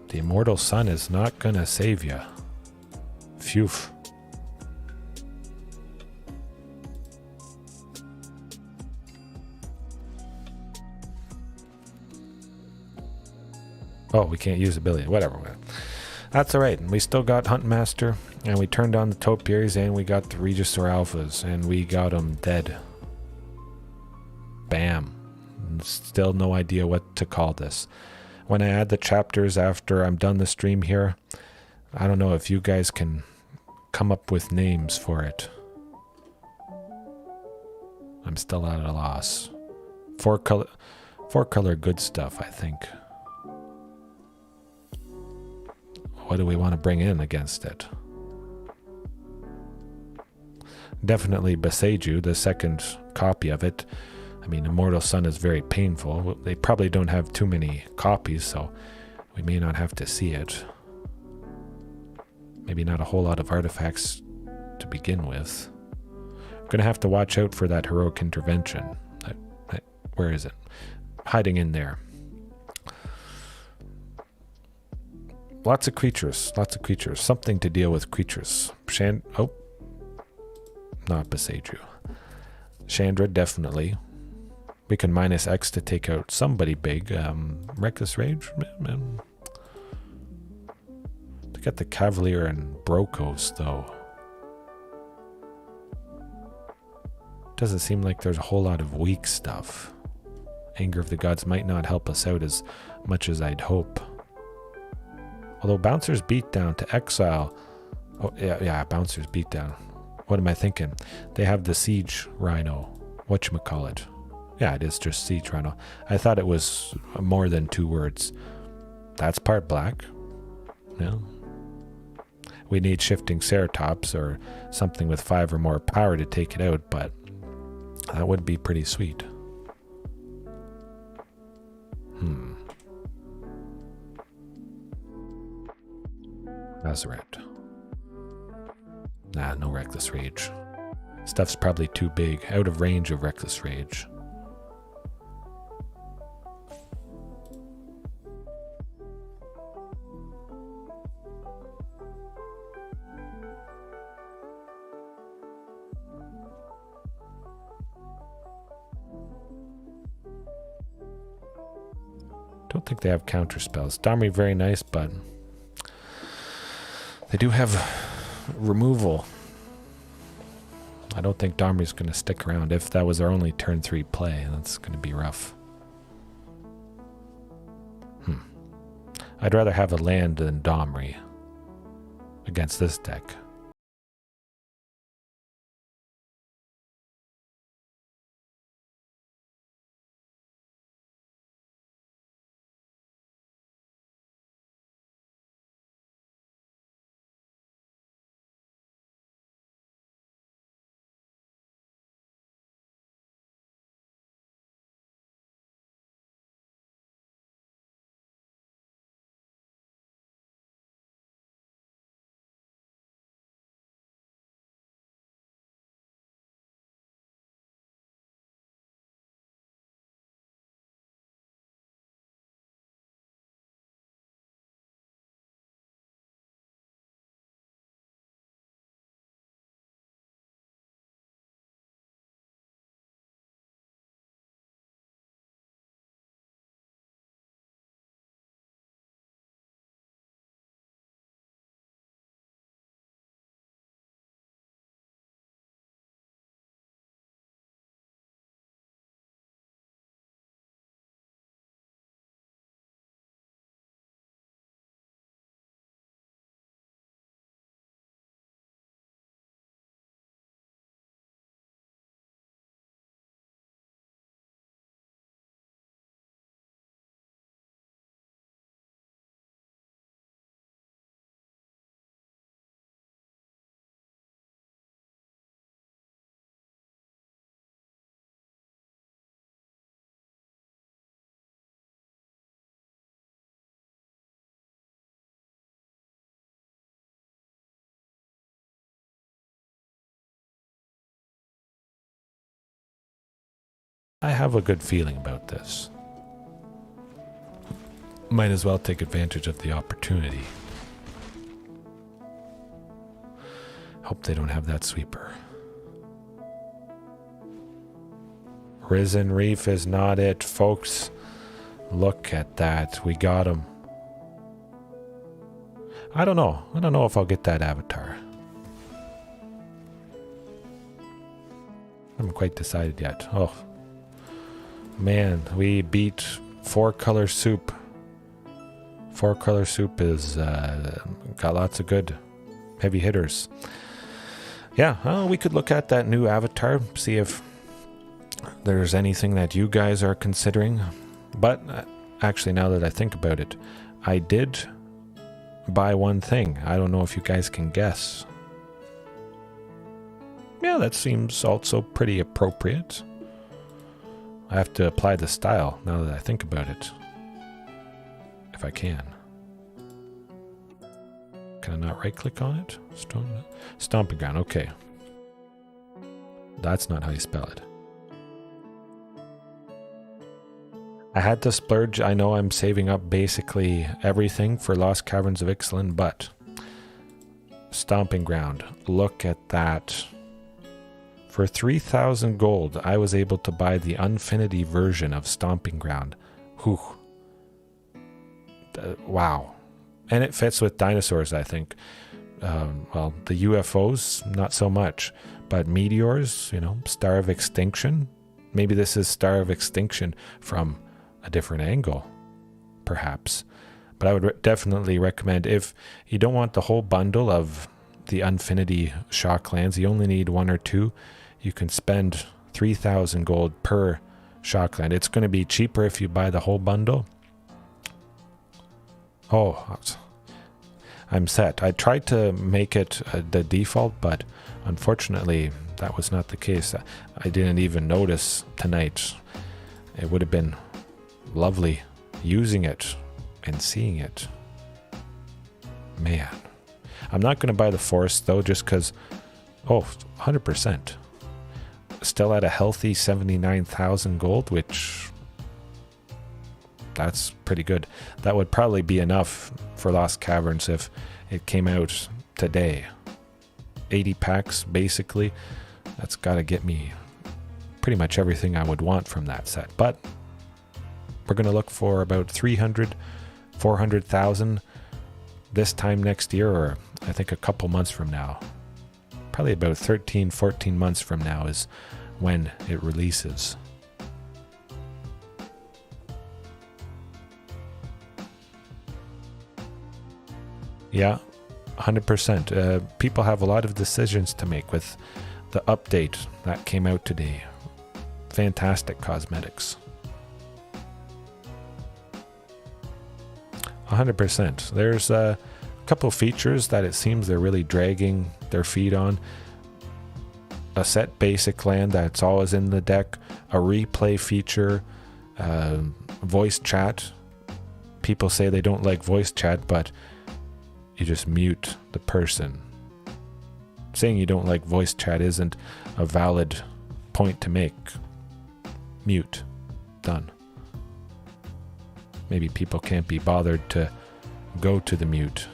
S1: The Immortal Sun is not gonna save you. Phew. Oh, we can't use ability. Whatever. That's alright. We still got Huntmaster, and we turned on the Topiaries, and we got the Regisaur Alphas, and we got them dead. Bam. Still no idea what to call this. When I add the chapters after I'm done the stream here, I don't know if you guys can come up with names for it. I'm still at a loss. 4-color good stuff, I think. What do we want to bring in against it? Definitely Boseiju, the second copy of it. I mean, Immortal Sun is very painful. They probably don't have too many copies, so we may not have to see it. Maybe not a whole lot of artifacts to begin with. I'm going to have to watch out for that heroic intervention. Where is it? Hiding in there. Lots of creatures. Something to deal with creatures. Not Boseiju. Chandra, definitely. We can -X to take out somebody big. Reckless Rage? To get the Cavalier and Brokos, though. Doesn't seem like there's a whole lot of weak stuff. Anger of the Gods might not help us out as much as I'd hope. Although Bouncer's Beatdown to exile... Oh, yeah, Bouncer's Beatdown. What am I thinking? They have the Siege Rhino. Whatchamacallit? Yeah, it is just Siege Rhino. I thought it was more than 2 words. That's part black. Yeah. We need Shifting Ceratops or something with 5 or more power to take it out, but that would be pretty sweet. Hazoret. Nah, no Reckless Rage. Stuff's probably too big, out of range of Reckless Rage. Don't think they have counter spells. Domri very nice, but they do have removal. I don't think Domri's going to stick around. If that was our only turn 3 play, that's going to be rough. I'd rather have a land than Domri against this deck. I have a good feeling about this. Might as well take advantage of the opportunity. Hope they don't have that sweeper. Risen Reef is not it, folks. Look at that. We got him. I don't know. I don't know if I'll get that avatar. I haven't quite decided yet. Oh. Man, we beat 4-color soup. 4-color soup is got lots of good heavy hitters. Yeah, we could look at that new avatar, see if there's anything that you guys are considering. But actually, now that I think about it, I did buy one thing. I don't know if you guys can guess. Yeah, that seems also pretty appropriate. I have to apply the style now that I think about it. If I can. Can I not right click on it? Stomping Ground, okay. That's not how you spell it. I had to splurge. I know I'm saving up basically everything for Lost Caverns of Ixalan, but Stomping Ground, look at that. For 3,000 gold, I was able to buy the Unfinity version of Stomping Ground. Whew. Wow. And it fits with dinosaurs, I think. Well, the UFOs, not so much. But meteors, you know, Star of Extinction. Maybe this is Star of Extinction from a different angle, perhaps. But I would definitely recommend, if you don't want the whole bundle of the Unfinity Shocklands, you only need 1 or 2, you can spend 3,000 gold per Shockland. It's going to be cheaper if you buy the whole bundle. Oh, I'm set. I tried to make it the default, but unfortunately that was not the case. I didn't even notice tonight. It would have been lovely using it and seeing it. Man. I'm not going to buy the Forest though, just because, 100%. Still at a healthy 79,000 gold, which, that's pretty good. That would probably be enough for Lost Caverns if it came out today. 80 packs, basically. That's got to get me pretty much everything I would want from that set. But we're going to look for about 300, 400,000 this time next year, or I think a couple months from now. Probably about 13, 14 months from now is when it releases. Yeah, 100%. People have a lot of decisions to make with the update that came out today. Fantastic cosmetics. 100%. There's a couple features that it seems they're really dragging their feet on. A set basic land that's always in the deck, a replay feature, voice chat. People say they don't like voice chat, but you just mute the person. Saying you don't like voice chat isn't a valid point to make. Mute. Done. Maybe people can't be bothered to go to the mute,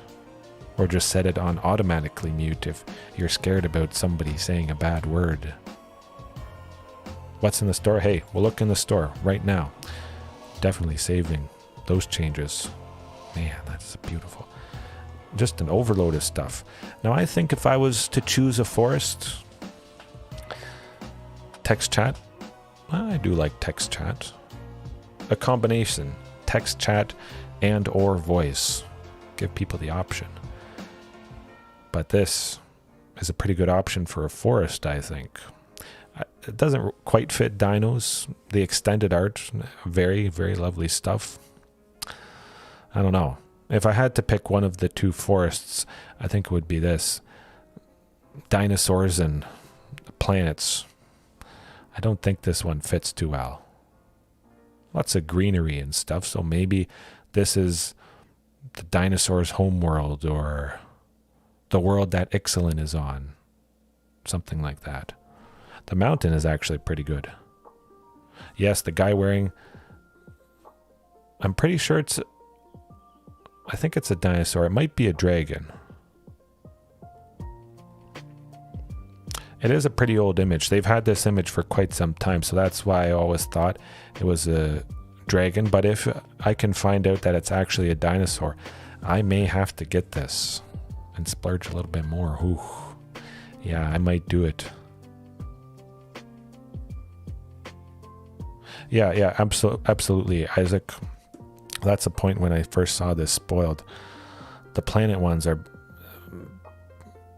S1: or just set it on automatically mute if you're scared about somebody saying a bad word. What's in the store? Hey, we'll look in the store right now. Definitely saving those changes. Man, that's beautiful. Just an overload of stuff. Now I think if I was to choose a forest, text chat. I do like text chat. A combination, text chat and or voice. Give people the option. But this is a pretty good option for a forest, I think. It doesn't quite fit Dino's. The extended art, very, very lovely stuff. I don't know. If I had to pick one of the two forests, I think it would be this. Dinosaurs and planets. I don't think this one fits too well. Lots of greenery and stuff, so maybe this is the dinosaurs' homeworld, or the world that Ixalan is on. Something like that. The mountain is actually pretty good. Yes, the guy wearing... I'm pretty sure it's... I think it's a dinosaur. It might be a dragon. It is a pretty old image. They've had this image for quite some time, so that's why I always thought it was a dragon. But if I can find out that it's actually a dinosaur, I may have to get this and splurge a little bit more. Ooh. Yeah, I might do it. Yeah, absolutely, Isaac. That's a point when I first saw this spoiled. The planet ones are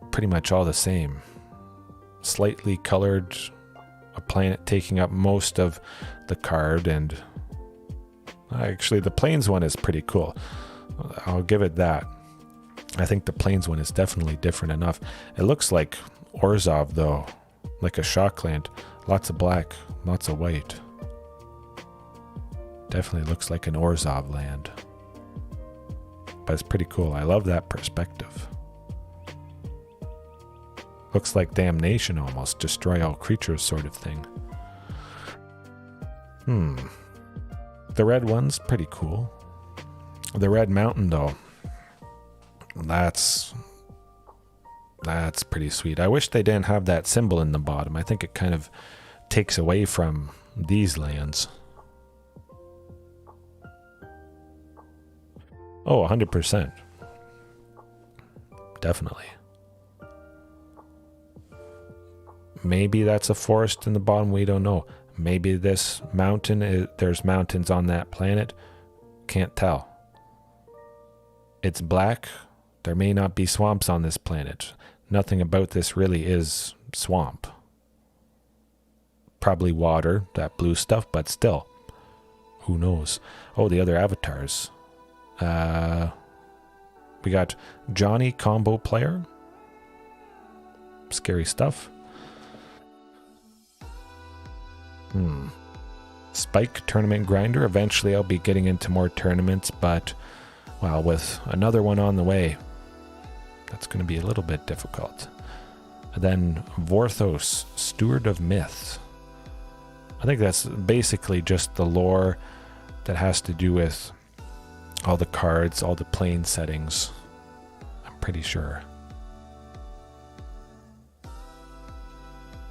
S1: pretty much all the same. Slightly colored, a planet taking up most of the card, and actually the plains one is pretty cool. I'll give it that. I think the plains one is definitely different enough. It looks like Orzhov though, like a shockland. Lots of black, lots of white. Definitely looks like an Orzhov land. But it's pretty cool. I love that perspective. Looks like damnation almost. Destroy all creatures sort of thing. The red one's pretty cool. The red mountain though. That's pretty sweet. I wish they didn't have that symbol in the bottom. I think it kind of takes away from these lands. Oh, 100%. Definitely. Maybe that's a forest in the bottom. We don't know. Maybe this mountain, there's mountains on that planet. Can't tell. It's black. There may not be swamps on this planet. Nothing about this really is swamp. Probably water, that blue stuff, but still. Who knows? Oh, the other avatars. We got Johnny Combo Player. Scary stuff. Spike Tournament Grinder. Eventually I'll be getting into more tournaments, but, well, with another one on the way, that's going to be a little bit difficult. And then Vorthos, Steward of Myth. I think that's basically just the lore that has to do with all the cards, all the plane settings. I'm pretty sure.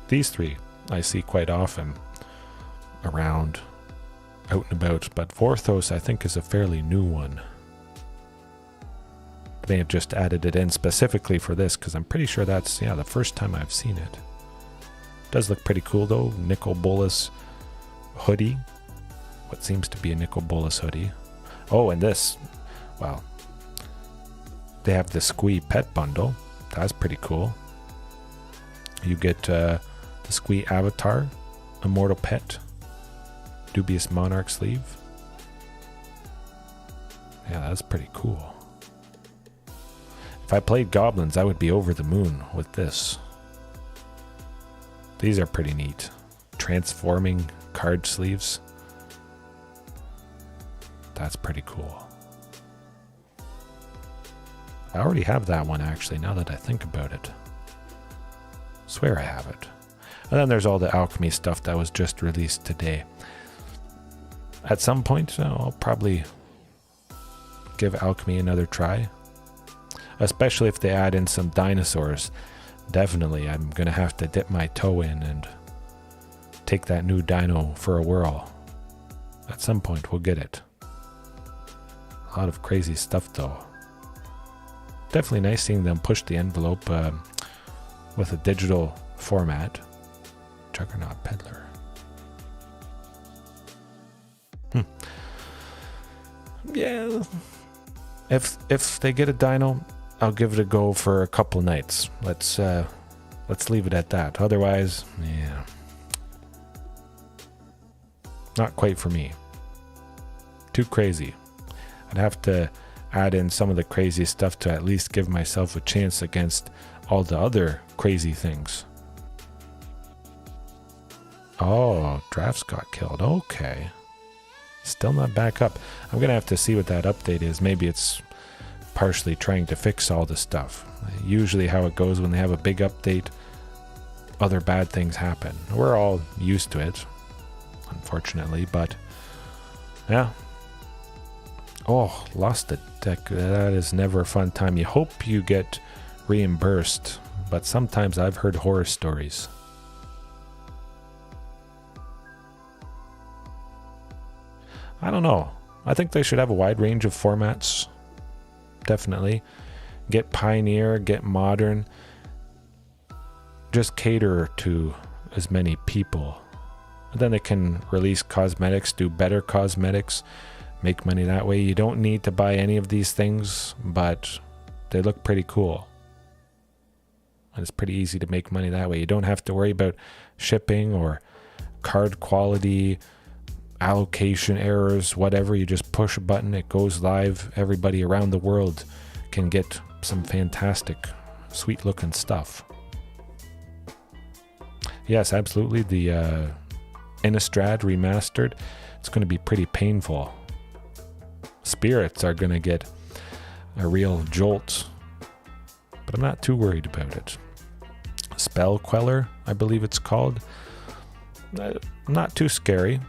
S1: These three I see quite often around, out and about, but Vorthos I think is a fairly new one. They have just added it in specifically for this because I'm pretty sure that's, yeah, the first time I've seen it. Does look pretty cool though. Nicol Bolas hoodie. What seems to be a Nicol Bolas hoodie. Oh, and this, well, they have the Squee pet bundle. That's pretty cool. You get the Squee avatar, Immortal Pet, Dubious Monarch sleeve. Yeah, that's pretty cool. If I played goblins, I would be over the moon with this. These are pretty neat. Transforming card sleeves. That's pretty cool. I already have that one actually, now that I think about it. Swear I have it. And then there's all the alchemy stuff that was just released today. At some point, I'll probably give alchemy another try. Especially if they add in some dinosaurs. Definitely, I'm going to have to dip my toe in and take that new dino for a whirl. At some point, we'll get it. A lot of crazy stuff, though. Definitely nice seeing them push the envelope with a digital format. Juggernaut Peddler. Yeah. If they get a dino, I'll give it a go for a couple nights. Let's leave it at that. Otherwise, yeah. Not quite for me. Too crazy. I'd have to add in some of the crazy stuff to at least give myself a chance against all the other crazy things. Oh, drafts got killed. Okay. Still not back up. I'm going to have to see what that update is. Maybe it's partially trying to fix all the stuff. Usually how it goes when they have a big update, other bad things happen. We're all used to it, unfortunately, but yeah. Oh, lost a deck. That is never a fun time. You hope you get reimbursed, but sometimes I've heard horror stories. I don't know. I think they should have a wide range of formats. Definitely. Get Pioneer, get Modern. Just cater to as many people. And then they can release cosmetics, do better cosmetics, make money that way. You don't need to buy any of these things, but they look pretty cool. And it's pretty easy to make money that way. You don't have to worry about shipping or card quality, allocation errors, whatever. You just push a button, it goes live. Everybody around the world can get some fantastic, sweet looking stuff. Yes, absolutely. The Innistrad remastered, it's going to be pretty painful. Spirits are going to get a real jolt, but I'm not too worried about it. Spell Queller, I believe it's called. Not too scary.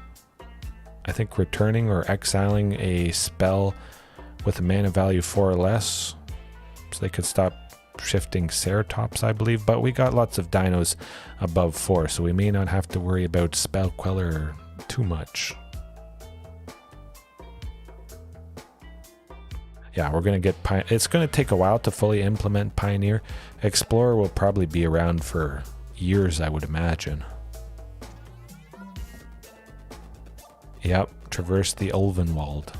S1: I think returning or exiling a spell with a mana value 4 or less, so they could stop Shifting Ceratops, I believe, but we got lots of dinos above 4, so we may not have to worry about Spell Queller too much. Yeah, we're going to get it's going to take a while to fully implement Pioneer. Explorer will probably be around for years, I would imagine. Yep, Traverse the Ulvenwald.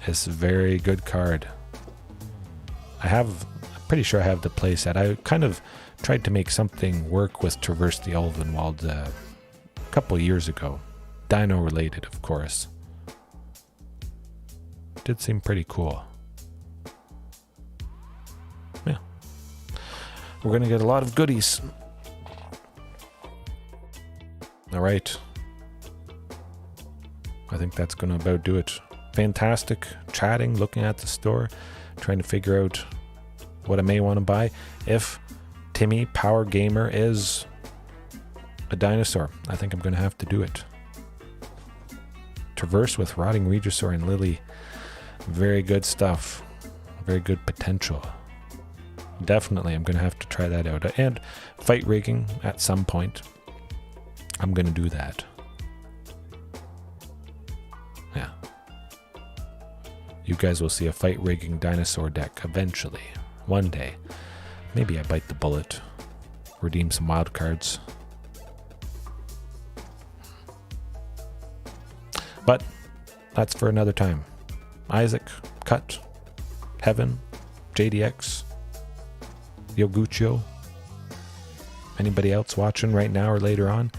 S1: It's a very good card. I'm pretty sure I have the playset. I kind of tried to make something work with Traverse the Ulvenwald a couple years ago. Dino related, of course. Did seem pretty cool. Yeah. We're going to get a lot of goodies. Alright. I think that's going to about do it. Fantastic chatting, looking at the store, trying to figure out what I may want to buy. If Timmy Power Gamer is a dinosaur, I think I'm going to have to do it. Traverse with Rotting Regisaur and Lily. Very good stuff. Very good potential. Definitely, I'm going to have to try that out. And fight rigging at some point. I'm going to do that. Yeah. You guys will see a fight rigging dinosaur deck eventually. One day. Maybe I bite the bullet. Redeem some wild cards. But that's for another time. Isaac, Cut, Heaven, JDX, Yogucho. Anybody else watching right now or later on?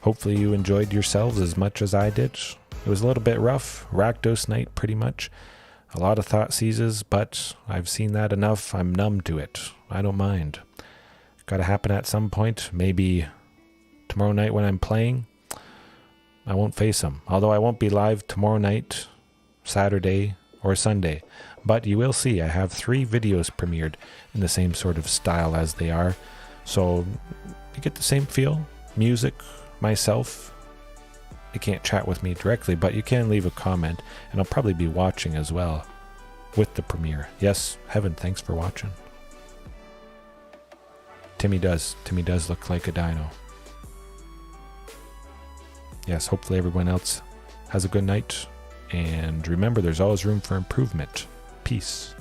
S1: Hopefully you enjoyed yourselves as much as I did. It was a little bit rough. Rakdos night, pretty much. A lot of thought seizes, but I've seen that enough. I'm numb to it. I don't mind. Got to happen at some point. Maybe tomorrow night when I'm playing, I won't face them. Although I won't be live tomorrow night, Saturday, or Sunday. But you will see I have 3 videos premiered in the same sort of style as they are. So you get the same feel. Music, myself. You can't chat with me directly, but you can leave a comment. And I'll probably be watching as well with the premiere. Yes, Heaven, thanks for watching. Timmy does. Timmy does look like a dino. Yes, hopefully everyone else has a good night. And remember, there's always room for improvement. Peace.